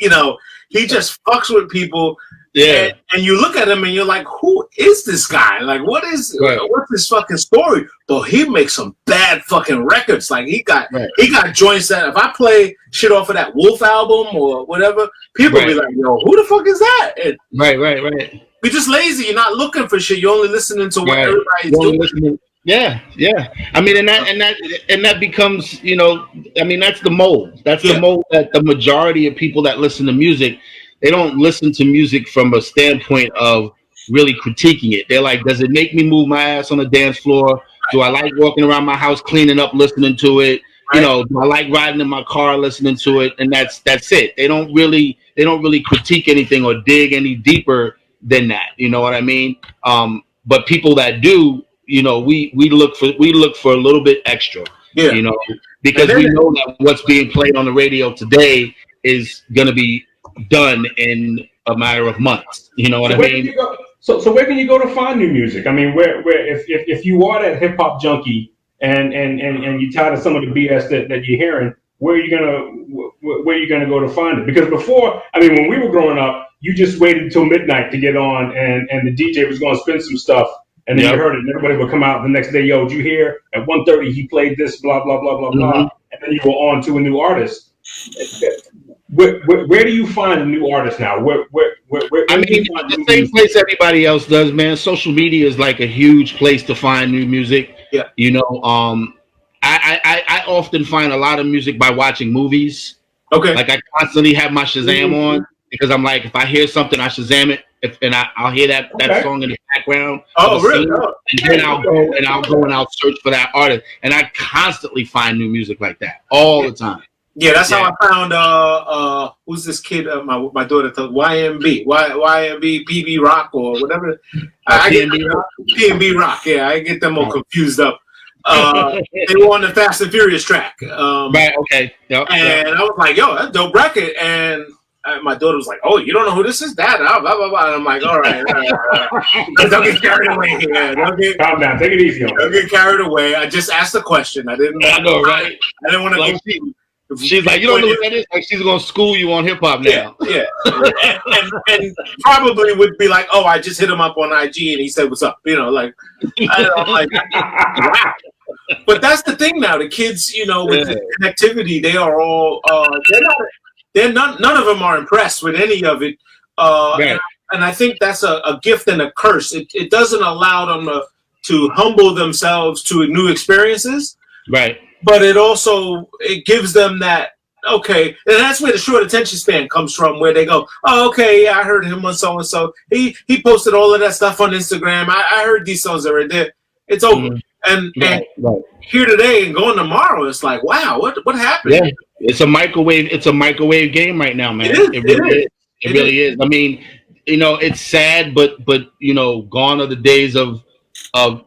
he just fucks with people. Yeah. And you look at him and you're like, who is this guy? Like, what's his fucking story? But he makes some bad fucking records. Like he got joints that if I play shit off of that Wolf album or whatever, people be like, yo, who the fuck is that? And right. you're just lazy. You're not looking for shit. You're only listening to what everybody's doing. Yeah. I mean, and that becomes, I mean, that's the mold. That's the mold that the majority of people that listen to music, they don't listen to music from a standpoint of really critiquing it. They're like, does it make me move my ass on the dance floor? Do I like walking around my house cleaning up, listening to it? Do I like riding in my car, listening to it? And that's it. They don't really critique anything or dig any deeper than that. You know what I mean? But people that do, we look for a little bit extra. Yeah. Because we know that what's being played on the radio today is going to be done in a matter of months. You know what I mean? So where can you go to find new music? I mean, where if you are that hip hop junkie and you tired of some of the BS that you're hearing, where are you gonna go to find it? Because before, I mean, when we were growing up, you just waited until midnight to get on, and the DJ was going to spin some stuff, and then you heard it, and everybody would come out the next day. Yo, did you hear? At 1:30 he played this, blah blah blah blah blah, and then you go on to a new artist. Where do you find a new artist now? Where I mean, the same place everybody else does, man. Social media is like a huge place to find new music. Yeah. I often find a lot of music by watching movies. Okay. Like I constantly have my Shazam on because I'm like, if I hear something, I Shazam it, and I'll hear that song in the background. Oh, really? And then I'll go and I'll search for that artist, and I constantly find new music like that all the time. Yeah, that's how I found who's this kid? My daughter told YMB PB Rock or whatever. PNB Rock. Yeah, I get them all confused up. They were on the Fast and Furious track. Right. Okay. Yep, and I was like, "Yo, that's a dope record." And my daughter was like, "Oh, you don't know who this is? That?" Blah blah blah. And I'm like, "All right. Don't get carried away here. Calm down. Take it easy. Don't get carried away. I just asked a question. I didn't. I know, right? I didn't want to like she's like, you don't know what that is? Like she's gonna school you on hip hop now. Yeah. and probably would be like, oh, I just hit him up on IG and he said, "What's up?" I'm like, wow. But that's the thing now. The kids, with the connectivity, they are all none of them are impressed with any of it. And I think that's a gift and a curse. It doesn't allow them to humble themselves to new experiences. Right. But it gives them that, okay, and that's where the short attention span comes from, where they go, oh, okay, yeah, I heard him on so-and-so. He posted all of that stuff on Instagram. I heard these songs that right there. It's over. Mm-hmm. And here today and going tomorrow, it's like, wow, what happened? Yeah, it's a microwave game right now, man. It really is. I mean, it's sad, but gone are the days of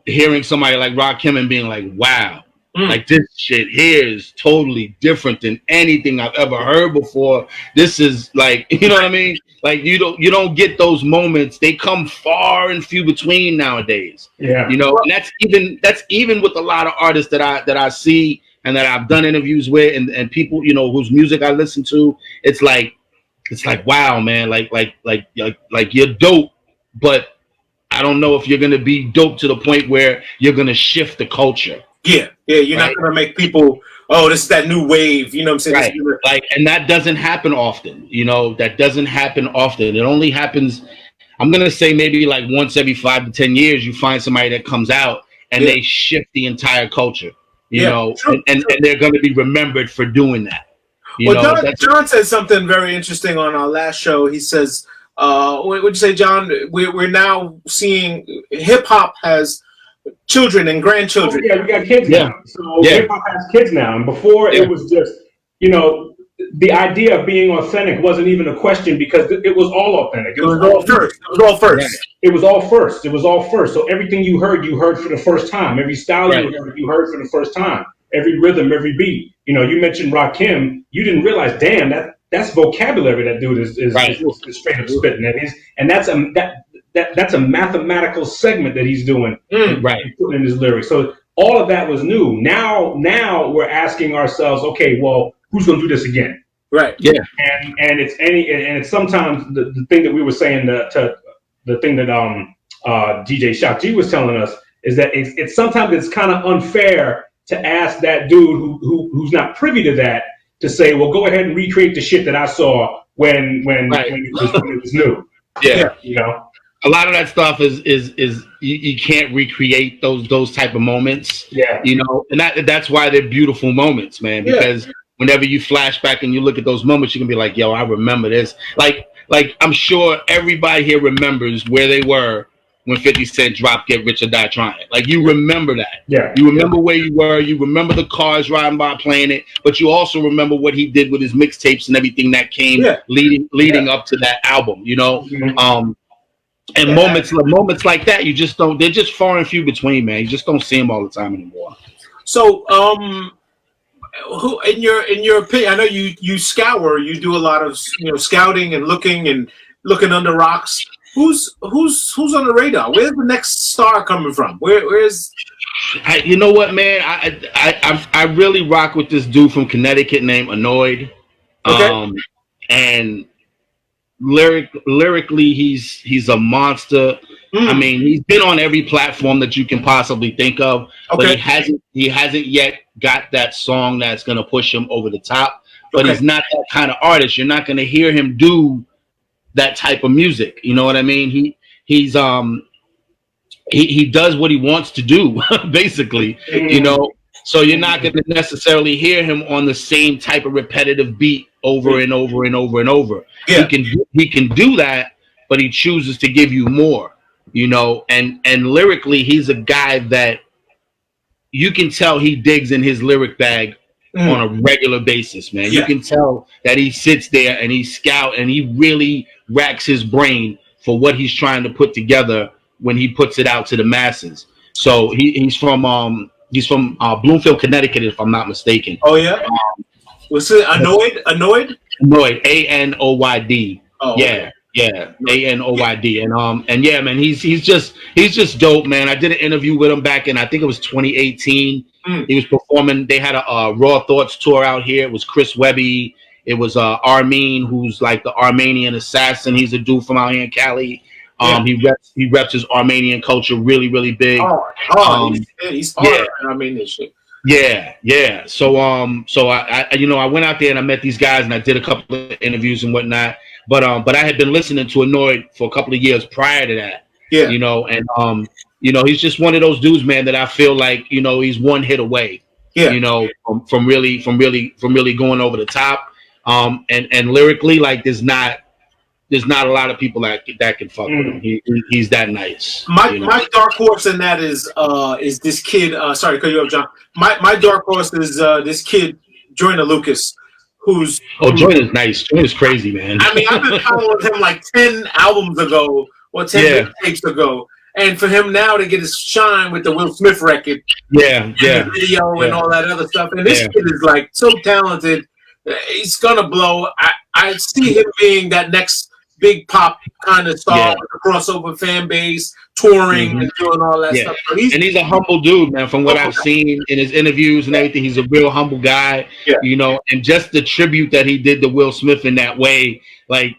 hearing somebody like Rakim and being like, wow. Like this shit here is totally different than anything I've ever heard before. This is like, you know what I mean? Like you don't get those moments. They come far and few between nowadays. Yeah. And that's even with a lot of artists that I see and that I've done interviews with and people, whose music I listen to. It's like, wow, man, like you're dope, but I don't know if you're gonna be dope to the point where you're gonna shift the culture. Yeah, you're not gonna make people. Oh, this is that new wave. You know what I'm saying? Right. And that doesn't happen often. That doesn't happen often. It only happens. I'm gonna say maybe like once every 5 to 10 years, you find somebody that comes out and they shift the entire culture. You know, and they're gonna be remembered for doing that. You know, John said something very interesting on our last show. He says, what would you say, John? We're now seeing hip hop has children and grandchildren. Oh, yeah, we got kids now. So hip hop has kids now. And before it was just, you know, the idea of being authentic wasn't even a question because it was all authentic. It was all first. It was all first. It was all first. It was all first. So everything you heard for the first time. Every style you heard for the first time. Every rhythm, every beat. You know, you mentioned Rakim. You didn't realize, damn, that's vocabulary that dude is straight up spitting. And that's a mathematical segment that he's doing. Putting in his lyrics. So all of that was new. Now we're asking ourselves, okay, well, who's going to do this again? Right. Yeah. And it's sometimes the thing that we were saying the thing that DJ Shock G was telling us is that it's sometimes it's kind of unfair to ask that dude who's not privy to that to say, well, go ahead and recreate the shit that I saw when it was new. Yeah. You know. A lot of that stuff is you can't recreate those type of moments. Yeah. You know, and that's why they're beautiful moments, man. Because whenever you flash back and you look at those moments, you can be like, yo, I remember this. Like I'm sure everybody here remembers where they were when 50 Cent dropped Get Rich or Die Trying. Like, you remember that. Yeah. You remember where you were. You remember the cars riding by playing it. But you also remember what he did with his mixtapes and everything that came leading up to that album, you know? Mm-hmm. And moments like that, you just don't. They're just far and few between, man. You just don't see them all the time anymore. So, who in your opinion? I know you scour. You do a lot of scouting and looking under rocks. Who's on the radar? Where's the next star coming from? Where's? You know what, man? I really rock with this dude from Connecticut named Annoyed. Okay. And lyrically, he's a monster. I mean, he's been on every platform that you can possibly think of, but he hasn't yet got that song that's gonna push him over the top. But he's not that kind of artist. You're not gonna hear him do that type of music. You know what I mean? He does what he wants to do, basically. You know, so you're not gonna necessarily hear him on the same type of repetitive beat over and over and over and over. Yeah. He can do that, but he chooses to give you more, you know, and lyrically he's a guy that you can tell he digs in his lyric bag on a regular basis, man. You can tell that he sits there and he scout and he really racks his brain for what he's trying to put together when he puts it out to the masses. So he's from Bloomfield, Connecticut, if I'm not mistaken. Oh yeah. Was it Annoyed? Annoyed, Anoyd. Oh, yeah, yeah, Anoyd. And yeah, man, he's just dope, man. I did an interview with him back in, I think it was 2018. He was performing. They had a Raw Thoughts tour out here. It was Chris Webby. It was Armin, who's like the Armenian assassin. He's a dude from out here in Cali. He reps his Armenian culture really, really big. He's hard. Armenian shit. Yeah. So I went out there and I met these guys and I did a couple of interviews and whatnot. But I had been listening to Annoyed for a couple of years prior to that. Yeah. You know, and he's just one of those dudes, man, that I feel like, he's one hit away. Yeah. You know, from really going over the top. And lyrically, like there's not a lot of people that can fuck with him. He's that nice. My dark horse in that is this kid. Sorry to cut you off, John. My dark horse is this kid, Joyner Lucas, who's Joyner's nice. Joyner's crazy, man. I mean, I've been following him like 10 albums ago or 10 tapes ago, and for him now to get his shine with the Will Smith record, the video and all that other stuff, and this kid is like so talented. He's gonna blow. I see him being that next big pop kind of star with a crossover fan base, touring and doing all that stuff. So he's a humble dude, man. From what I've seen in his interviews and everything, he's a real humble guy. You know, and just the tribute that he did to Will Smith in that way, like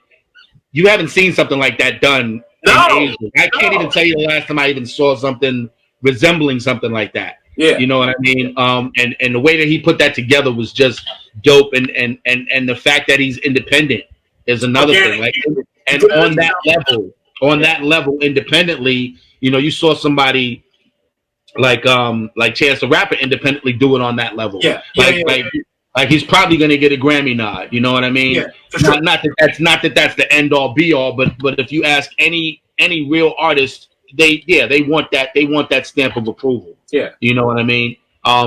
you haven't seen something like that done in Asia. I can't even tell you the last time I even saw something resembling something like that. Yeah, you know what I mean. And the way that he put that together was just dope. And the fact that he's independent is another thing. Like, and on that level, on that level independently. You know, you saw somebody like Chance the Rapper independently do it on that level. Yeah. Like he's probably going to get a Grammy nod. You know what I mean? Yeah, for sure. Not that that's the end all be all, but if you ask any real artist, they want that stamp of approval. Yeah. You know what I mean?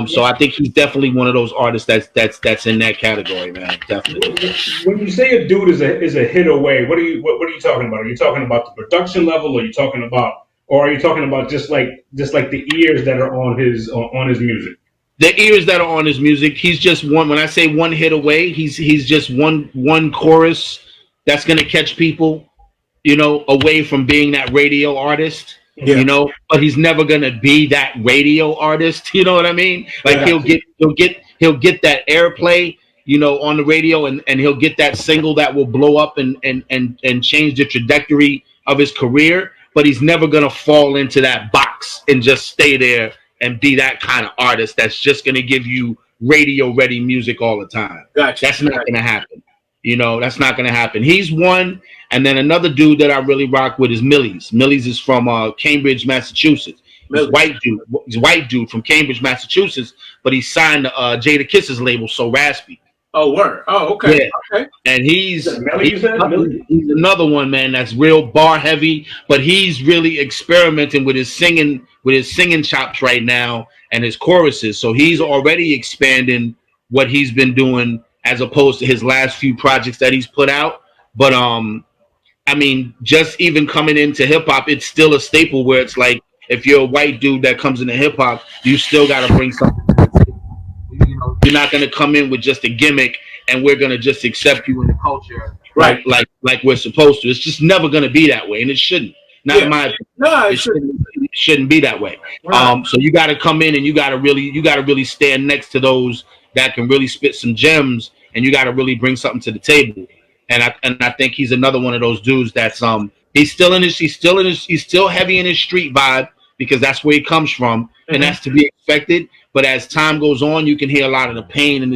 So I think he's definitely one of those artists that's in that category, man. Definitely. When you say a dude is a hit away, what are you talking about? Are you talking about the production level, or are you talking about just like the ears that are on his music? The ears that are on his music, he's just one. When I say one hit away, he's just one chorus that's gonna catch people, you know, away from being that radio artist. Yeah. You know, but he's never gonna be that radio artist. You know what I mean? Like he'll get that airplay, you know, on the radio, and he'll get that single that will blow up and change the trajectory of his career. But he's never gonna fall into that box and just stay there and be that kind of artist that's just gonna give you radio ready music all the time. Gotcha. That's not gonna happen. You know, that's not gonna happen. He's one. And then another dude that I really rock with is Millies. Millies is from Cambridge, Massachusetts. He's white dude. He's a white dude from Cambridge, Massachusetts, but he signed to Jada Kiss's label, So Raspy. Oh, word. Oh, okay. Yeah. Okay. And he's another one, man, that's real bar heavy, but he's really experimenting with his singing chops right now and his choruses. So he's already expanding what he's been doing as opposed to his last few projects that he's put out. But I mean, just even coming into hip hop, it's still a staple where it's like, if you're a white dude that comes into hip hop, you still got to bring something. You know, you're not going to come in with just a gimmick and we're going to just accept you in the culture, right? Like we're supposed to. It's just never going to be that way, and it shouldn't. Not in my opinion. No, it shouldn't be that way. Right. So you got to come in and you got to really stand next to those that can really spit some gems, and you got to really bring something to the table. And I think he's another one of those dudes that's he's still heavy in his street vibe, because that's where he comes from, and that's to be expected. But as time goes on, you can hear a lot of the pain in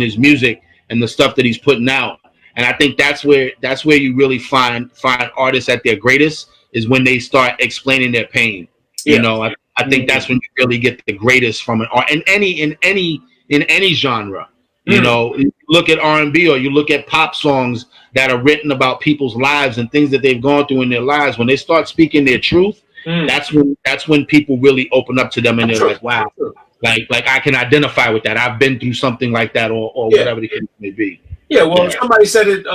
his music and the stuff that he's putting out. And I think that's where you really find artists at their greatest, is when they start explaining their pain. Yeah. You know, I think that's when you really get the greatest from an art in any genre. You know, you look at R&B or you look at pop songs that are written about people's lives and things that they've gone through in their lives. When they start speaking their truth, that's when people really open up to them, and they're like, wow, like I can identify with that. I've been through something like that, or whatever the case may be. Yeah, well, somebody said it,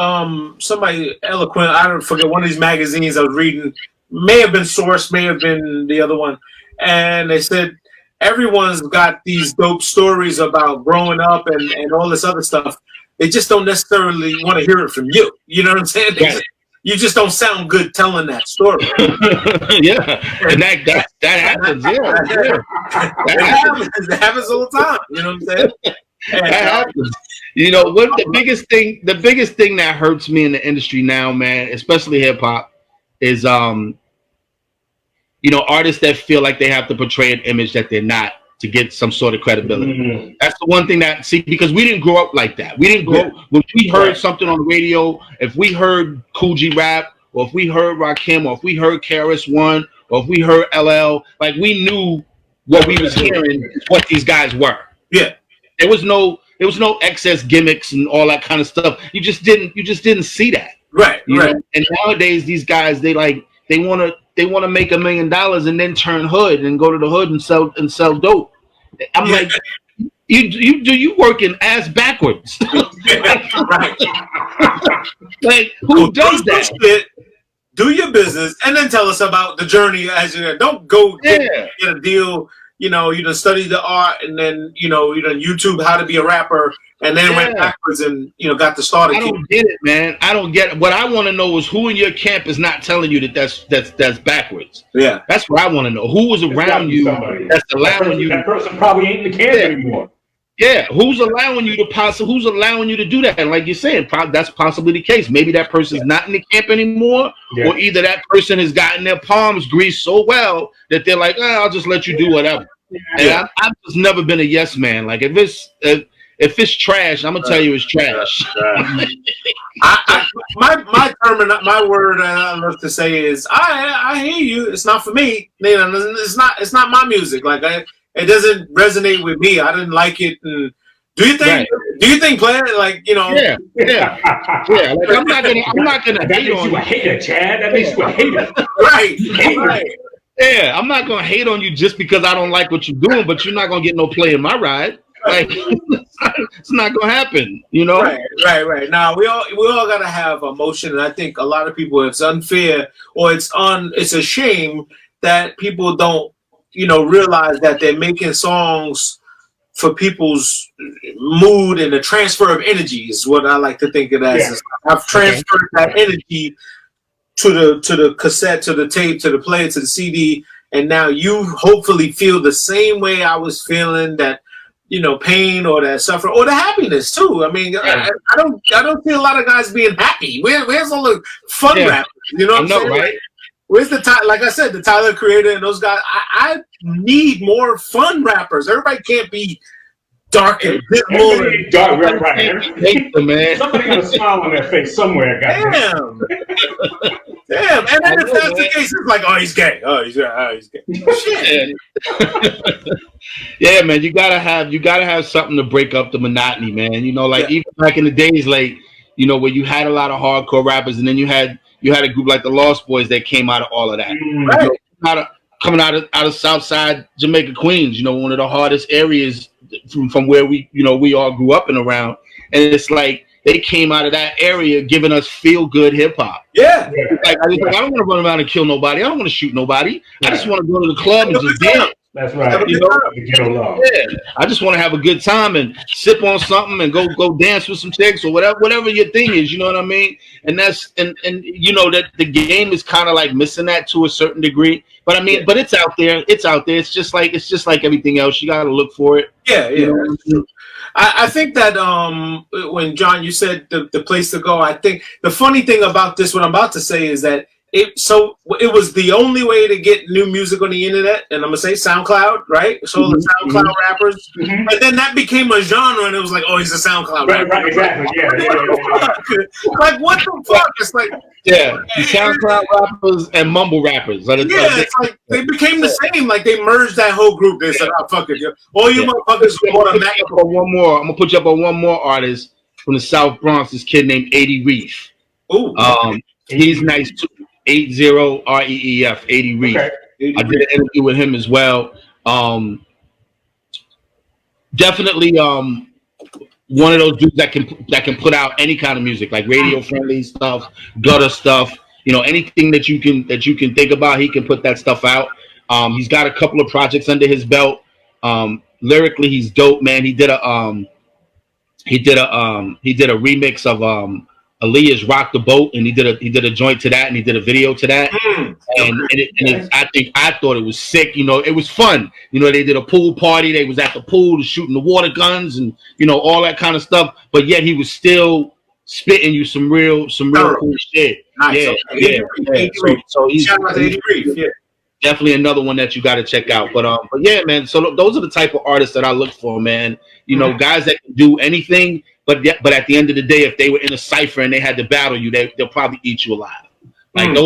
somebody eloquent, I don't forget, one of these magazines I was reading, may have been Source, may have been the other one, and they said, everyone's got these dope stories about growing up and all this other stuff. They just don't necessarily want to hear it from you. You know what I'm saying? Right. You just don't sound good telling that story. Yeah, and that happens. Yeah. That happens all the time. You know what I'm saying? That happens. You know what? The biggest thing that hurts me in the industry now, man, especially hip hop, is you know, artists that feel like they have to portray an image that they're not to get some sort of credibility. That's the one thing because we didn't grow up like that. We didn't grow when we heard something on the radio. If we heard Cool G rap, or if we heard Rakim, or if we heard KRS-One, or if we heard LL, like we knew what we was hearing, what these guys were. Yeah, there was no excess gimmicks and all that kind of stuff. You just didn't see that. Right. You know? And nowadays these guys, they want to make $1 million and then turn hood and go to the hood and sell dope. I'm like, you working ass backwards. Like who does that? Do your business and then tell us about the journey as you're there. Don't go get a deal. You know, you done study the art, and then you done YouTube how to be a rapper, and then went backwards and got the start. I don't get it, man. I don't get it. What I want to know is who in your camp is not telling you that's backwards. Yeah, that's what I want to know. Who was around you that's allowing you? That person probably ain't in the camp anymore. Yeah, who's allowing you to do that? And like you're saying, that's possibly the case. Maybe that person's not in the camp anymore, or either that person has gotten their palms greased so well that they're like, I'll just let you do whatever. And I've just never been a yes man. Like if if it's trash, I'm gonna tell you it's trash. My term and my word I love to say is I hear you. It's not for me. It's not my music. Like it doesn't resonate with me. I didn't like it. And do you think? Right. Do you think, player? Like Yeah. Like I'm not gonna. That makes you a hater, Chad. That makes you a hater. Right. Yeah, I'm not gonna hate on you just because I don't like what you're doing, but you're not gonna get no play in my ride. Like it's not gonna happen, Right. Now we all gotta have emotion, and I think a lot of people, it's unfair or it's a shame that people don't realize that they're making songs for people's mood, and the transfer of energy is what I like to think of as. Yeah. I've transferred that energy to the cassette, to the tape, to the player, to the CD, and now you hopefully feel the same way I was feeling, that pain or that suffering or the happiness too. I mean, I don't see a lot of guys being happy. Where's all the fun rappers? You know what I'm saying? Right? Where's like I said, the Tyler Creator and those guys? I need more fun rappers. Everybody can't be dark and dismal. Man. Somebody got a smile on their face somewhere, guys. Damn. And then if that's the case, it's like, oh, he's gay. Oh, he's gay. Shit. Yeah, man. You gotta have something to break up the monotony, man. Even back in the days, like, where you had a lot of hardcore rappers, and then you had a group like the Lost Boys that came out of all of that. Right. Coming out of Southside Jamaica, Queens, one of the hardest areas from where we all grew up and around. And it's like they came out of that area giving us feel good hip hop. Yeah. Like I don't want to run around and kill nobody. I don't want to shoot nobody. I just want to go to the club and just dance. That's right. I just want to have a good time and sip on something and go dance with some chicks or whatever your thing is. You know what I mean? And that's and that the game is kind of like missing that to a certain degree. But I mean, but it's out there. It's out there. It's just like everything else. You got to look for it. Yeah. I think that when John, you said the place to go, I think the funny thing about this, what I'm about to say, is that it was the only way to get new music on the internet, and I'm gonna say SoundCloud, right? So the SoundCloud rappers, and then that became a genre, and it was like, oh, he's a SoundCloud rapper. Right, exactly. Yeah. Like, what the fuck? It's like, the SoundCloud rappers and mumble rappers. It's like they became the same. Like they merged that whole group. They said, "Oh, fuck it, all you motherfuckers want to Mac." I'm gonna put you up on one more artist from the South Bronx. This kid named 80 Reef. Ooh, he's nice too. 80 REEF, 80 Reef. Okay. I did an interview with him as well. Definitely one of those dudes that can put out any kind of music, like radio friendly stuff, gutter stuff, anything that you can think about, he can put that stuff out. He's got a couple of projects under his belt. Lyrically, he's dope, man. He did a remix of Aaliyah's "Rock the Boat," and he did a joint to that, and he did a video to that. I thought it was sick. It was fun. They did a pool party. They was at the pool shooting the water guns and all that kind of stuff. But yet he was still spitting you some real cool shit. Nice. Yeah. So he's definitely another one that you got to check out. But yeah, man. So those are the type of artists that I look for, man. Guys that can do anything. But at the end of the day, if they were in a cipher and they had to battle you, they'll probably eat you alive. Like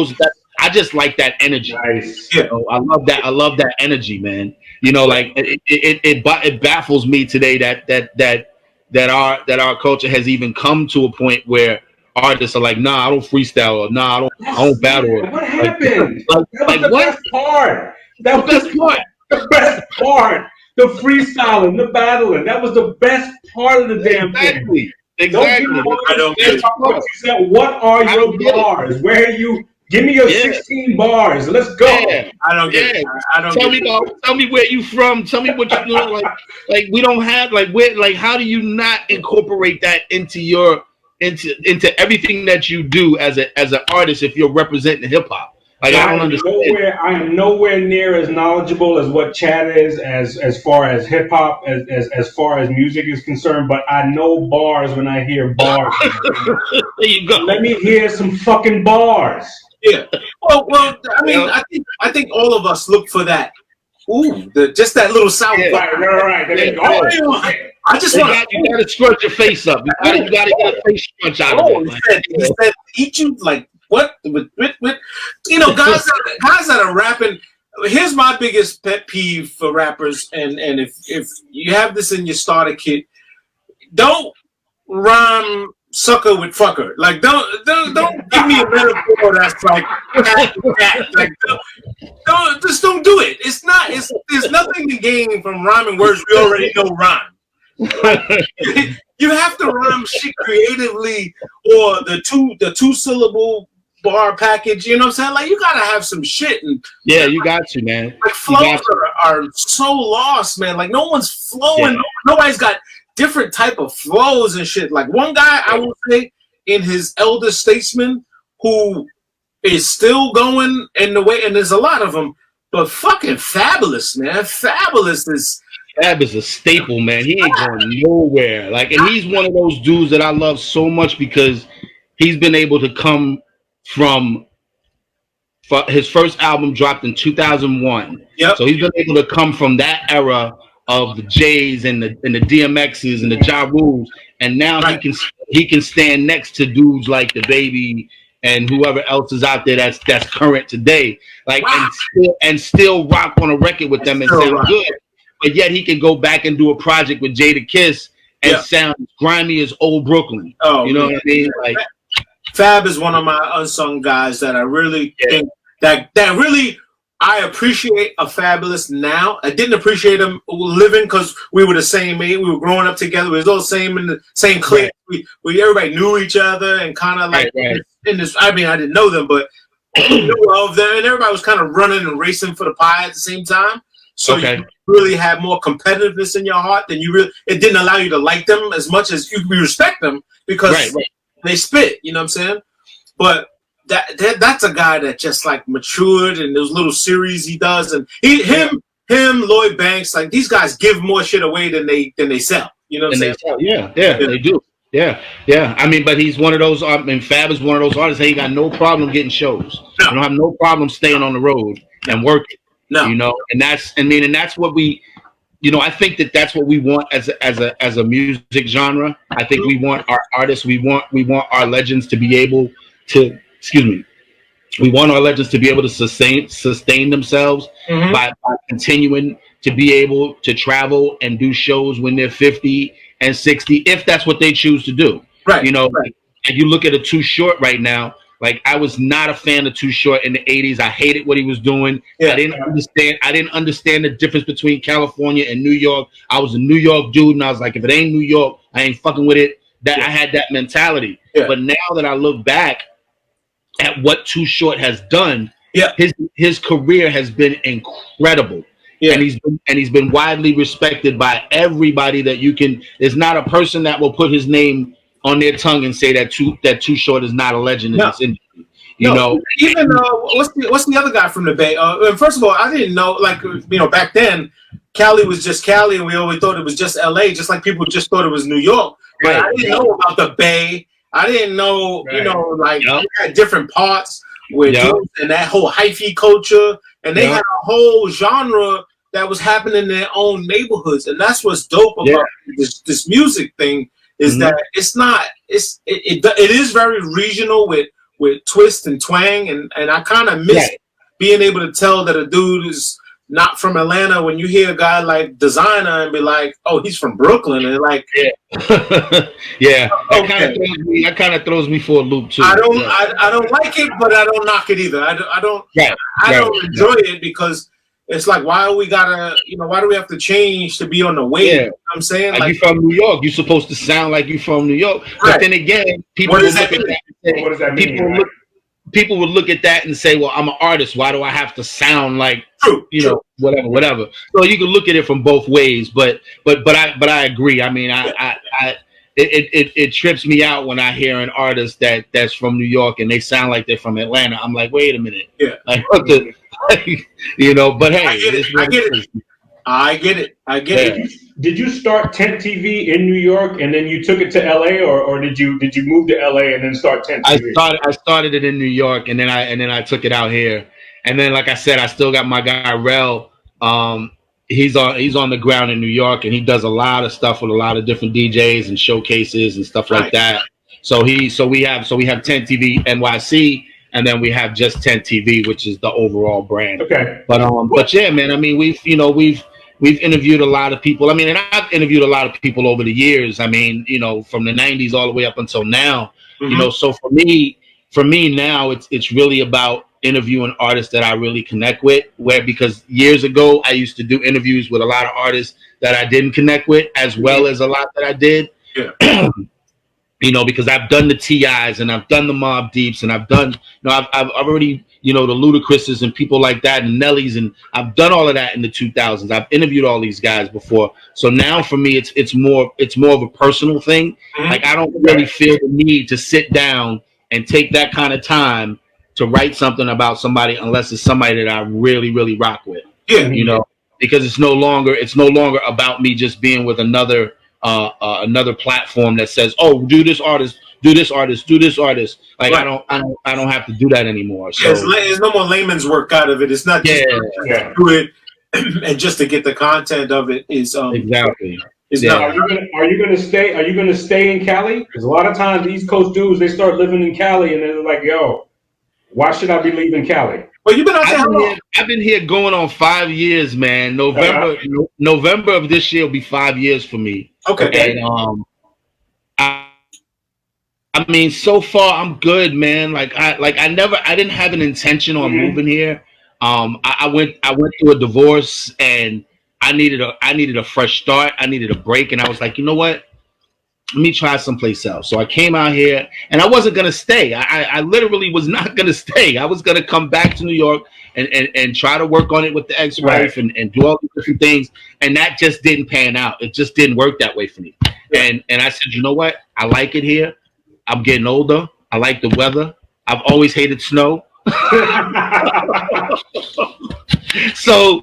I just like that energy. Nice. I love that. I love that energy, man. Like it baffles me today that our culture has even come to a point where artists are like, nah, I don't freestyle, or nah, I don't battle. What happened? That was the best part. That was the best part. The freestyling, the battling, that was the best part of the damn thing. Exactly. I don't get it. What are your bars? Where are you? Give me your 16 bars. Let's go. Yeah. I don't get it. I don't tell me where you from. Tell me what you do. Like we don't have how do you not incorporate that into everything that you do as an artist if you're representing hip hop? Like I don't understand. I am nowhere near as knowledgeable as what Chad is as far as hip hop, as far as music is concerned. But I know bars when I hear bars. There you go. Let me hear some fucking bars. Yeah. Well. I mean, I think all of us look for that. Ooh, just that little sound. Right. There you go. I just want you gotta scrunch your face up. You gotta get a face scrunch out of it. Like, he said, eat you like what? With you know, guys that are rapping. Here's my biggest pet peeve for rappers, and if you have this in your starter kit, don't rhyme sucker with fucker. Like don't give me a metaphor that's like cat. Like don't do it. There's nothing to gain from rhyming words we already know rhyme. You have to rhyme shit creatively, or the two syllable bar package. You know what I'm saying? Like you gotta have some shit. And yeah, you got to, man. Like flows are so lost, man. Like no one's flowing. Yeah. Nobody's got different type of flows and shit. Like one guy, I would say, in his elder statesman, who is still going in the way, and there's a lot of them, but fucking Fabulous, man. Fab is a staple, man. He ain't going nowhere. Like, and he's one of those dudes that I love so much because he's been able to come from his first album dropped in 2001. Yep. So he's been able to come from that era of the J's and the DMX's and the Ja Rules, and now he can stand next to dudes like the Baby and whoever else is out there that's current today. Like, and still rock on a record with them and sound good. But yet he can go back and do a project with Jadakiss and sound grimy as old Brooklyn. Oh, you know what I mean? Like, Fab is one of my unsung guys that I really think that really I appreciate a Fabulous now. I didn't appreciate him living because we were the same age. We were growing up together. We was all the same in the same clique. Right. We everybody knew each other and kind of like in this. I mean, I didn't know them, but we knew of them, and everybody was kind of running and racing for the pie at the same time. So you really had more competitiveness in your heart than you really. It didn't allow you to like them as much as you respect them because they spit. You know what I'm saying? But that's a guy that just like matured in those little series he does, and him, Lloyd Banks, like these guys give more shit away than they sell. You know what I'm saying? Yeah, they do. Yeah. I mean, but he's one of those. I mean, Fab is one of those artists that ain't got no problem getting shows. No. You don't have no problem staying on the road and working. No, you know, and that's what we. You know, I think that's what we want as a music genre. I think we want our artists, we want our legends to be able to. We want our legends to be able to sustain themselves by continuing to be able to travel and do shows when they're 50 and 60, if that's what they choose to do. Right. You know, and you look at a Too Short right now. Like, I was not a fan of Too Short in the 80s. I hated what he was doing. Yeah. I didn't understand the difference between California and New York. I was a New York dude, and I was like, if it ain't New York, I ain't fucking with it. I had that mentality. Yeah. But now that I look back at what Too Short has done, his career has been incredible. Yeah. And he's been widely respected by everybody that you can. There's not a person that will put his name on their tongue and say that Too Short is not a legend in this industry. You know, even what's the other guy from the Bay? First of all, I didn't know, like, you know, back then, Cali was just Cali, and we always thought it was just LA, just like people just thought it was New York. But I didn't know about the Bay. I didn't know, you know, like you had different parts with dudes and that whole hyphy culture, and they had a whole genre that was happening in their own neighborhoods, and that's what's dope about this music thing. Is that it is very regional with twist and twang, and I kind of miss being able to tell that a dude is not from Atlanta when you hear a guy like Designer and be like, oh, he's from Brooklyn, and like that kind of throws me for a loop too. I don't like it, but I don't knock it either. I don't enjoy it because it's like, why do we have to change to be on the wave? Yeah. You know what I'm saying? Like, you from New York, you're supposed to sound like you from New York. Right. But then again, people would look at that and say, what does that mean? People would look at that and say, well, I'm an artist. Why do I have to sound like, know, whatever? So you can look at it from both ways. But I agree. I mean, it trips me out when I hear an artist that's from New York and they sound like they're from Atlanta. I'm like, wait a minute. Yeah. Like, what the... you know, but hey, I get it. Did you start Tent TV in New York and then you took it to LA, or did you move to LA and then start Tent TV? I started it in New York and then I took it out here, and then, like I said, I still got my guy Rel. he's on the ground in New York, and he does a lot of stuff with a lot of different DJs and showcases and stuff like that. So we have 10 TV NYC, and then we have just 10 TV, which is the overall brand. Okay. But yeah, man. I mean, we've interviewed a lot of people. I mean, and I've interviewed a lot of people over the years. I mean, from the '90s all the way up until now. So for me now, it's really about interviewing artists that I really connect with. Because years ago I used to do interviews with a lot of artists that I didn't connect with, as well as a lot that I did. Yeah. Because I've done the TIs and I've done the Mobb Deeps and I've done, I've already, the Ludacris's and people like that and Nelly's, and I've done all of that in the 2000s. I've interviewed all these guys before. So now for me, it's more of a personal thing. Like, I don't really feel the need to sit down and take that kind of time to write something about somebody unless it's somebody that I really, really rock with. Yeah. Because it's no longer about me just being with another platform that says, oh, do this artist. Like, right. I don't have to do that anymore. So there's no more layman's work out of it. It's not just to do it and just to get the content of it is exactly. Are you going to stay in Cali? Because a lot of times East Coast dudes, they start living in Cali and they're like, yo, why should I be leaving Cali? Well, you've been out there. I've been here going on 5 years, man. November of this year will be 5 years for me. Okay. And I mean, so far I'm good, man. I didn't have an intention on moving here. I went through a divorce and I needed a fresh start. I needed a break, and I was like, you know what? Let me try someplace else. So I came out here, and I wasn't gonna stay. I literally was not gonna stay. I was gonna come back to New York and try to work on it with the ex-wife and do all these different things. And that just didn't pan out. It just didn't work that way for me. And I said, you know what? I like it here. I'm getting older. I like the weather. I've always hated snow. So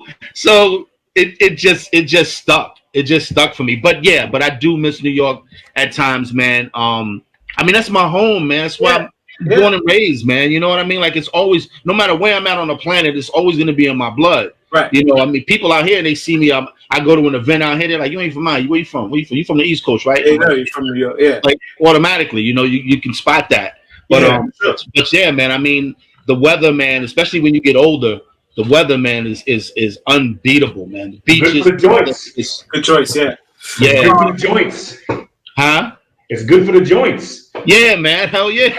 it just stuck. It just stuck for me. But I do miss New York at times, man. I mean, that's my home, man. That's why I'm born and raised, man. You know what I mean? Like, it's always, no matter where I'm at on the planet, it's always going to be in my blood. Right. I mean, people out here, they see me. I go to an event out here. They're like, "You ain't from mine. Where you from? You from the East Coast, right?" Yeah, no, you're from New York. Yeah. Like, automatically, you can spot that. But but yeah, man. I mean, the weather, man. Especially when you get older, the weather, man, is unbeatable, man. The beaches. Good for the joints. Good choice. Yeah. Yeah. Good for the joints. Huh? It's good for the joints. Yeah, man. Hell yeah.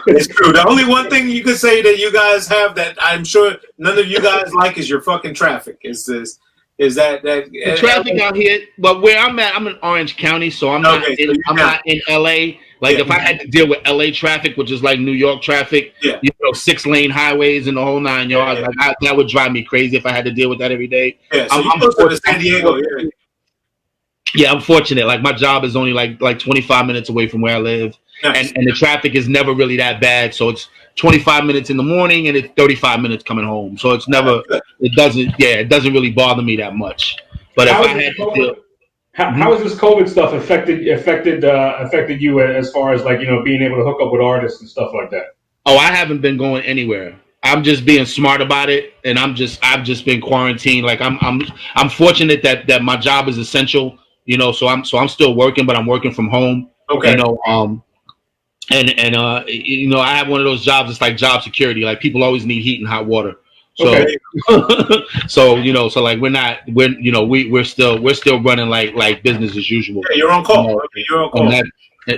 It's true. The only one thing you could say that you guys have that I'm sure none of you guys like is your fucking traffic. Is that the traffic out here? But where I'm at, I'm in Orange County, so I'm not in LA. Like, if I had to deal with LA traffic, which is like New York traffic, 6-lane highways and the whole 9 yards, like that would drive me crazy if I had to deal with that every day. Yeah, so I'm close to San Diego. Yeah, I'm fortunate. Like, my job is only like 25 minutes away from where I live. Nice. And the traffic is never really that bad. So it's 25 minutes in the morning and it's 35 minutes coming home. So it's never, it doesn't really bother me that much. But if I had to deal, how has this COVID stuff affected you as far as, like, being able to hook up with artists and stuff like that? Oh, I haven't been going anywhere. I'm just being smart about it, and I've just been quarantined. Like, I'm fortunate that my job is essential. So I'm still working, but I'm working from home. Okay. I have one of those jobs. It's like job security. Like, people always need heat and hot water. So, okay. so like we're still running like business as usual. Yeah, you're on call. You're on call.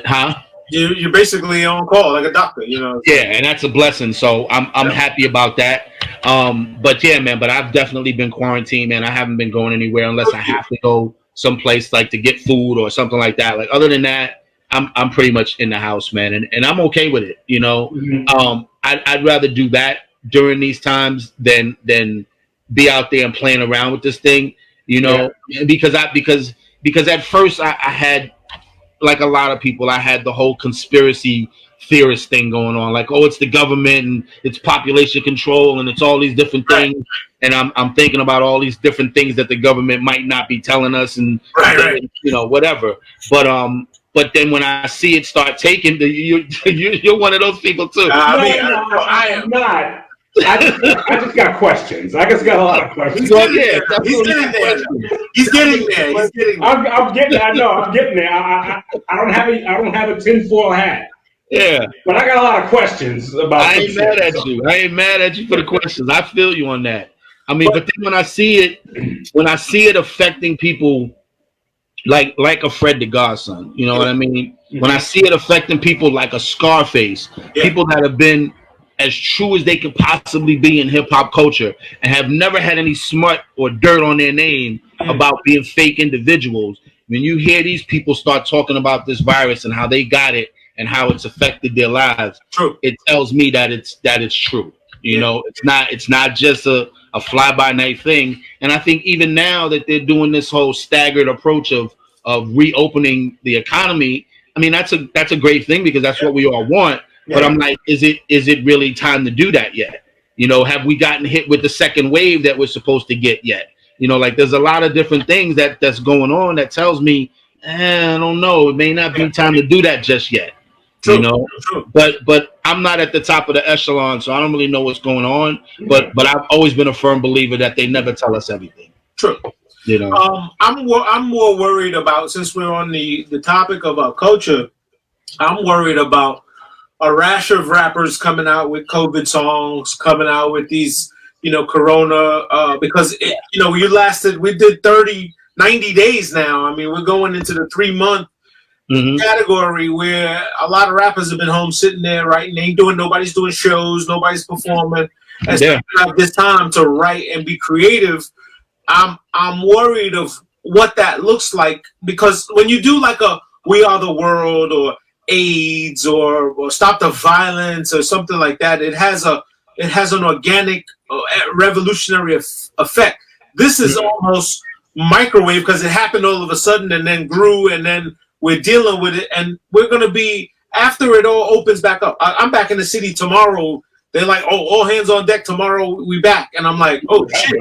Huh? You're basically on call like a doctor. Yeah, and that's a blessing. So I'm happy about that. But yeah, man. But I've definitely been quarantined, man. I haven't been going anywhere unless I have to go someplace, like, to get food or something like that. Like, other than that, I'm pretty much in the house, man, and I'm okay with it. Mm-hmm. I'd rather do that during these times than be out there and playing around with this thing, because at first I had, like a lot of people, I had the whole conspiracy theorist thing going on, like, oh, it's the government and it's population control and it's all these different things, and I'm thinking about all these different things that the government might not be telling us, and whatever. But then when I see it start taking, you're one of those people too. I am not. I just got questions. I just got a lot of questions. He's getting there. He's getting there. I'm getting. I know. I'm getting there. I don't have a tinfoil hat. Yeah, but I got a lot of questions about. I ain't mad at you. I ain't mad at you for the questions. I feel you on that. I mean, but then when I see it affecting people like a Fred the Godson, you know what I mean? When I see it affecting people like a Scarface, people that have been as true as they could possibly be in hip hop culture and have never had any smut or dirt on their name about being fake individuals. When you hear these people start talking about this virus and how they got it and how it's affected their lives, it tells me that it's true. You know, it's not just a fly-by-night thing. And I think even now that they're doing this whole staggered approach of reopening the economy, I mean, that's a great thing because that's what we all want. But I'm like, is it really time to do that yet? You know, have we gotten hit with the second wave that we're supposed to get yet? You know, like there's a lot of different things that's going on that tells me, I don't know, it may not be time to do that just yet. You know, but I'm not at the top of the echelon, so I don't really know what's going on. But I've always been a firm believer that they never tell us everything. True. You know, I'm more worried about, since we're on the topic of our culture, I'm worried about a rash of rappers coming out with COVID songs, coming out with these, you know, Corona, because we did 90 days now. I mean, we're going into the 3-month category where a lot of rappers have been home sitting there writing. Nobody's doing shows, nobody's performing. And so you have this time to write and be creative. I'm worried of what that looks like, because when you do like a We Are the World or AIDS or Stop the Violence or something like that, it has an organic revolutionary effect. This is almost microwave because it happened all of a sudden and then grew, and then we're dealing with it, and we're going to be, after it all opens back up. I'm back in the city tomorrow. They're like, oh, all hands on deck tomorrow, we back. And I'm like, oh, shit.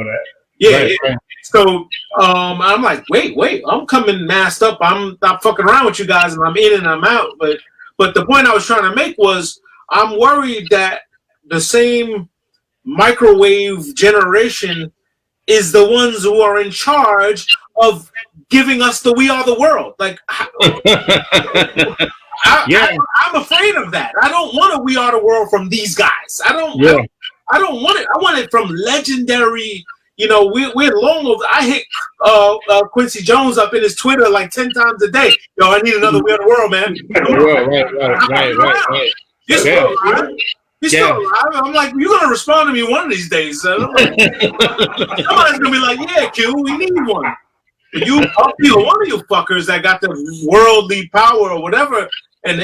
Right. So I'm like, wait, I'm coming masked up. I'm not fucking around with you guys, and I'm in and I'm out. But the point I was trying to make was, I'm worried that the same microwave generation is the ones who are in charge of giving us the We Are the World. Like, I'm afraid of that. I don't want a We Are the World from these guys. I don't want it. I want it from legendary. You know, we're long over. I hit Quincy Jones up in his Twitter like 10 times a day. Yo, I need another We Are the World, man. Right. You're still alive. He's still alive. I'm like, you're gonna respond to me one of these days. I'm like, somebody's gonna be like, yeah, Q, we need one. You, Puffy, or one of you fuckers that got the worldly power or whatever, and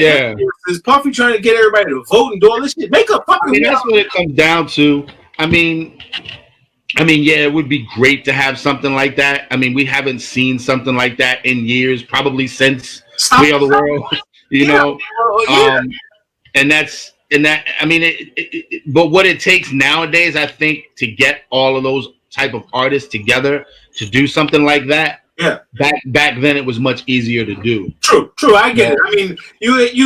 is Puffy trying to get everybody to vote and do all this shit? Make a fucking. That's what it comes down to. I mean, it would be great to have something like that. I mean, we haven't seen something like that in years, probably since We Are the World. You know, but what it takes nowadays, I think, to get all of those type of artists together to do something like that. Yeah. Back then, it was much easier to do. True. I get it. I mean, it's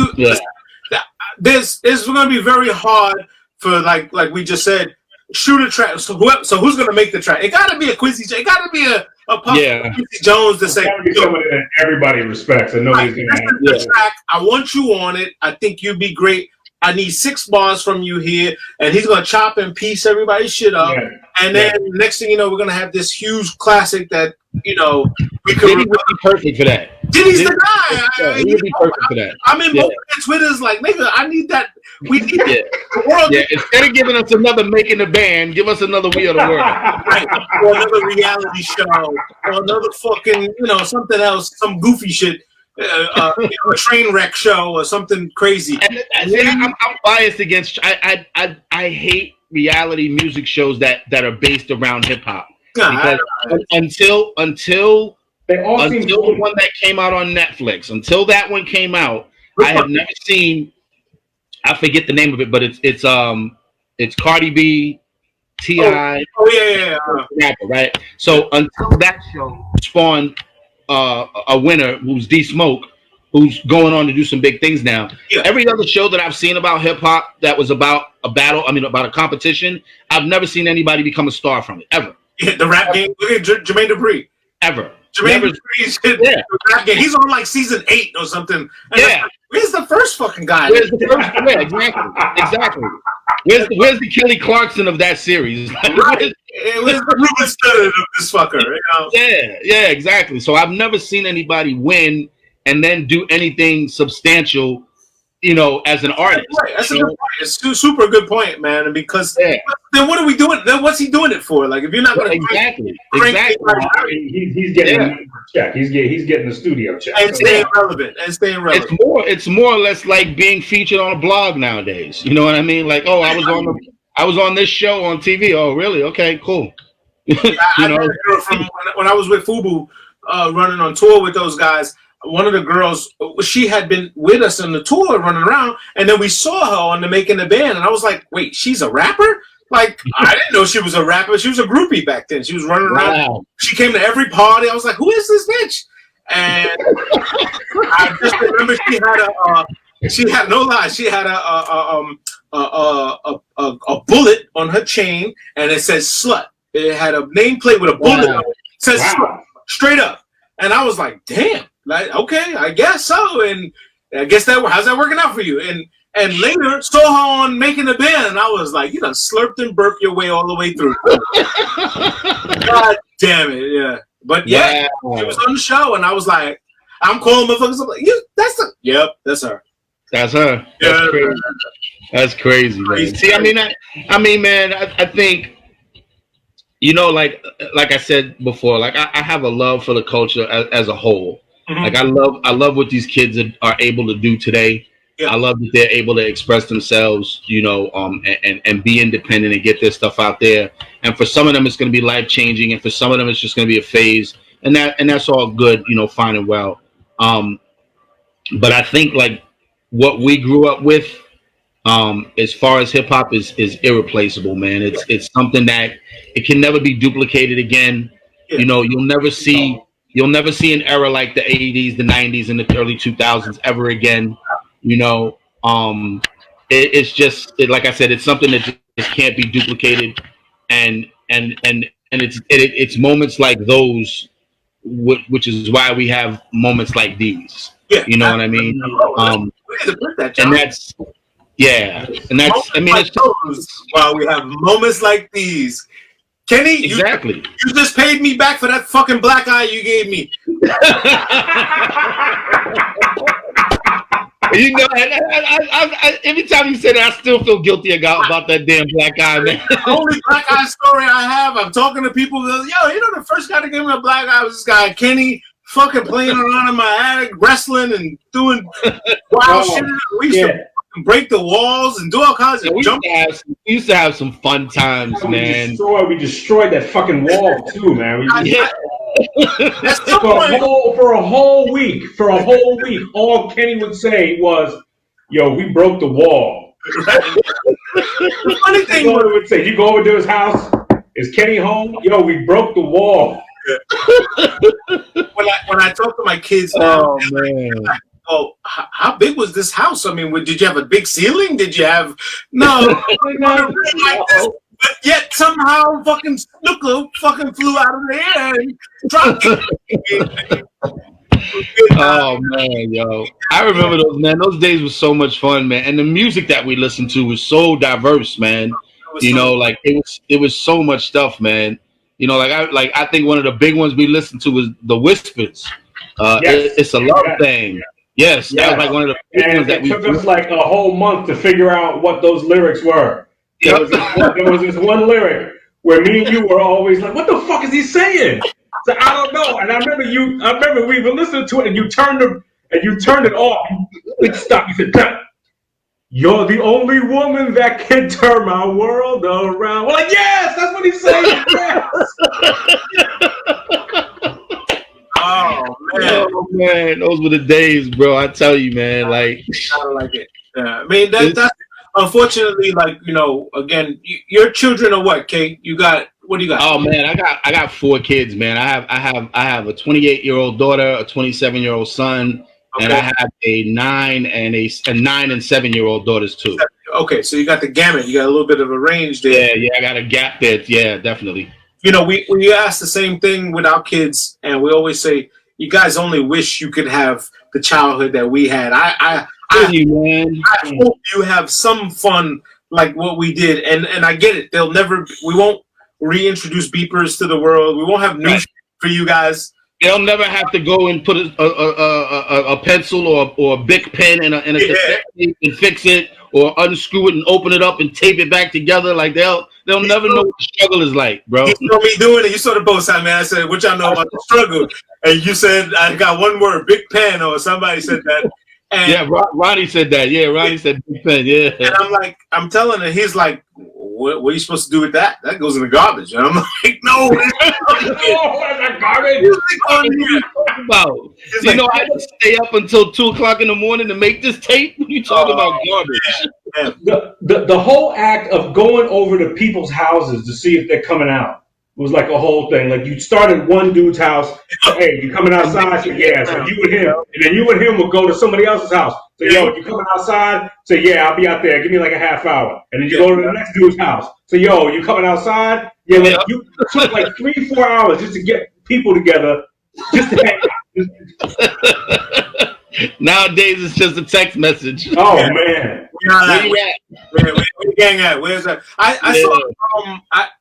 going to be very hard for like we just said. Shoot a track. So who's gonna make the track? It gotta be a Quincy. It gotta be a Quincy Jones to say. Somebody that everybody respects and nobody's gonna have. The track. I want you on it. I think you'd be great. I need 6 bars from you here, and he's gonna chop and piece everybody's shit up. Yeah. And then next thing you know, we're gonna have this huge classic that we could. Diddy would be perfect for that. Diddy's the guy. He would be perfect for that. I'm in both Twitter's like, nigga, I need that. We need the world. Yeah, instead of giving us another Making the Band, give us another We Are the World. Right. Or another reality show, or another fucking, something else, some goofy shit. A train wreck show or something crazy. I'm biased against. I hate reality music shows that are based around hip hop. Because until the one that came out on Netflix, until that one came out, I have never seen. I forget the name of it, but it's Cardi B, T.I. Rapper, right? So until that show spawned a winner who's D Smoke, who's going on to do some big things now. Yeah. Every other show that I've seen about hip hop that was about a battle, I mean, about a competition, I've never seen anybody become a star from it, ever. Yeah, the rap game. Look at Jermaine Dupri. Ever. Jermaine Never. Dupri's the rap game. He's on like season 8 or something. And Yeah. like, where's the first fucking guy? Where's the first? Yeah, exactly. Where's the Kelly Clarkson of that series? Right. Where's the Ruben Studdard of this fucker? You know? Yeah, exactly. So I've never seen anybody win and then do anything substantial, you know, as an artist. Right. That's a good point. It's a super good point, man. And because then what are we doing? Then what's he doing it for? Like, if you're not going to exactly. He's getting a check. He's getting the studio check. And staying relevant. It's more or less like being featured on a blog nowadays. You know what I mean? Like, oh, I was on this show on TV. Oh, really? Okay, cool. I know, from when I was with Fubu, running on tour with those guys. One of the girls, she had been with us on the tour running around, and then we saw her on the Making the Band, and I was like, wait, she's a rapper? Like, I didn't know she was a rapper. She was a groupie back then. She was running around. Wow. She came to every party. I was like, who is this bitch? And I just remember she had no lie. She had a bullet on her chain, and it says slut. It had a nameplate with a bullet on it. It says slut, straight up. And I was like, damn. Like, okay, I guess so, and I guess how's that working out for you? And later saw her on Making the Band, and I was like, you done slurped and burped your way all the way through. God damn it, yeah. But yeah, she was on the show, and I was like, I'm calling motherfuckers. I'm like, that's her. That's her. Yeah. That's crazy, man. See, I mean, man, I think, you know, like I said before, like I have a love for the culture as a whole. Mm-hmm. Like I love what these kids are able to do today. Yeah. I love that they're able to express themselves, you know, and be independent and get their stuff out there. And for some of them, it's going to be life changing, and for some of them, it's just going to be a phase, and that's all good, you know, fine and well. But I think like what we grew up with, as far as hip hop is irreplaceable, man. It's something that it can never be duplicated again. Yeah. You know, you'll never see an era like the 80s, the 90s, and the early 2000s ever again. You know, it's just like I said, it's something that just can't be duplicated, and it's moments like those, which is why we have moments like these. Yeah, you know what I mean? And that's I mean, it's just, while we have moments like these. Kenny, exactly. You just paid me back for that fucking black eye you gave me. You know, I every time you say that, I still feel guilty about that damn black eye, man. The only black eye story I have, I'm talking to people, yo, you know, the first guy to give me a black eye was this guy, Kenny, fucking playing around in my attic, wrestling and doing wild shit. We used to break the walls and do all kinds of jump. We used to have some fun times, man. We destroyed that fucking wall too, man. That's for a whole week, all Kenny would say was, "Yo, we broke the wall." The funny thing he would say, "You go over to his house. Is Kenny home? Yo, we broke the wall." When I talk to my kids now, like, oh, how big was this house? I mean, did you have a big ceiling? Did you have no? Like this, but yet somehow fucking Snooker fucking flew out of the air and dropped it. Oh man, yo! I remember those, man. Those days were so much fun, man. And the music that we listened to was so diverse, man. You know, like it was so much stuff, man. You know, I think one of the big ones we listened to was The Whispers. It's a love thing. Yes, that was like one of the big ones that we took us like a whole month to figure out what those lyrics were. There was this one lyric where me and you were always like, "What the fuck is he saying?" So I don't know. And I remember we were listening to it, and you turned it off. You stopped. You said, "Cut. You're the only woman that can turn my world around." We're like, yes, that's what he's saying. Yes. Oh man, those were the days, bro. I tell you, man. Like, I like it. Yeah, I mean that's unfortunately, like, you know, again, your children are what, Kate? What do you got? Oh man, I got 4 kids, man. I have a 28-year-old daughter, a 27-year-old son, and I have a 9 and 7-year-old daughters too. okay, so you got the gamut. You got a little bit of a range there. Yeah, I got a gap there. Yeah, definitely. You know, we ask the same thing with our kids, and we always say, "You guys only wish you could have the childhood that we had." I hope you have some fun like what we did, and I get it. We won't reintroduce beepers to the world. We won't have news for you guys. They'll never have to go and put a pencil or a Bic pen in a cassette tape and fix it, or unscrew it and open it up and tape it back together. Like they'll never know what the struggle is like, bro. You saw me doing it. You saw the post, man. I said, "What y'all know about the struggle?" And you said, "I got one word, Bic pen," or somebody said that. And yeah, Ronnie said that. Yeah, Ronnie said Bic pen. Yeah. And I'm telling him, he's like, what are you supposed to do with that? That goes in the garbage. And I'm like, no. That's garbage. About? You know, I just stay up until 2:00 in the morning to make this tape. You talking about garbage? Yeah. The whole act of going over to people's houses to see if they're coming out was like a whole thing. Like you started one dude's house. Hey, you coming outside? So yeah. So you and him, and then you and him will go to somebody else's house. So yo, you coming outside? So yeah, I'll be out there. Give me like a half hour. And then you go to the next dude's house. So yo, you coming outside? Yeah, like, you took like 3-4 hours just to get people together, just to hang out. Nowadays, it's just a text message. Oh man, where you gang at? Where's that? I saw.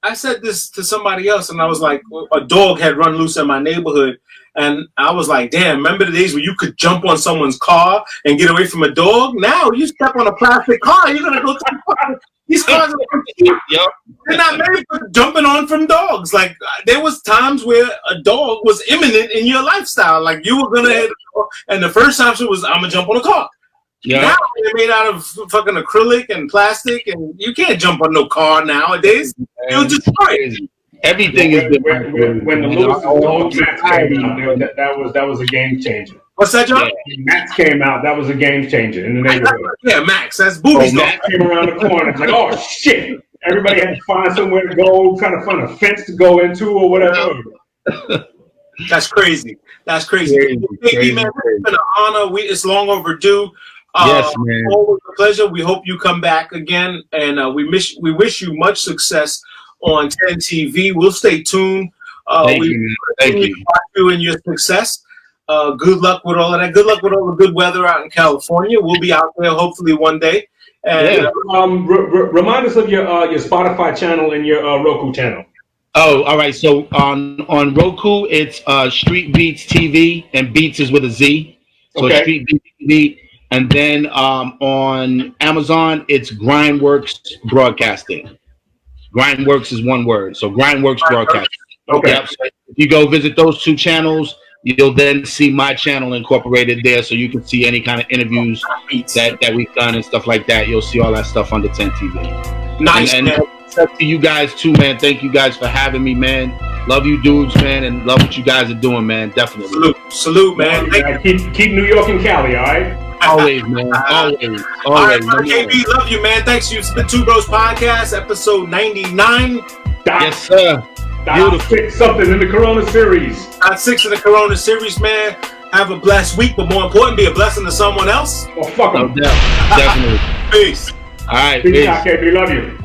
I said this to somebody else, and I was like, a dog had run loose in my neighborhood. And I was like, damn, remember the days where you could jump on someone's car and get away from a dog? Now you step on a plastic car, you're gonna go to these cars are they're not made for jumping on from dogs. Like there was times where a dog was imminent in your lifestyle. Like you were gonna hit and the first option was I'm gonna jump on a car. Yeah. Now they're made out of fucking acrylic and plastic, and you can't jump on no car nowadays. You'll destroy it. Everything is different. When the Lewis dog Max came out, that was a game changer. What's that, John? Max came out. That was a game changer in the neighborhood. Yeah, Max. That's boobies. Max came around the corner. It's like, oh shit! Everybody had to find somewhere to go, trying to find a fence to go into or whatever. That's crazy. That's crazy. Baby, man, it's been an honor. It's long overdue. Yes, man. Always a pleasure. We hope you come back again, and we wish you much success on 10 TV. We'll stay tuned. Thank you. Thank you and your success. Good luck with all of that. Good luck with all the good weather out in California. We'll be out there hopefully one day. And remind us of your Spotify channel and your Roku channel. Oh, all right. So on Roku, it's Street Beats TV, and Beats is with a Z. So Street Beats TV. And then on Amazon, it's Grindworks Broadcasting. Grindworks is one word. So Grindworks Broadcasting. Okay. Yep. So if you go visit those two channels, you'll then see my channel incorporated there, so you can see any kind of interviews that we've done and stuff like that. You'll see all that stuff under 10 TV. Nice, and to you guys too, man. Thank you guys for having me, man. Love you dudes, man, and love what you guys are doing, man. Definitely. Salute, man. Keep New York and Cali, all right? Always, man. Always. All right, KB, love you, man. Thanks. It's been Two Bros Podcast, episode 99. Yes, sir. Beautiful. 6 something in the Corona series. 6 in the Corona series, man. Have a blessed week, but more important, be a blessing to someone else. Oh, fuck them. Definitely. Peace. All right. Peace out, KB. Love you.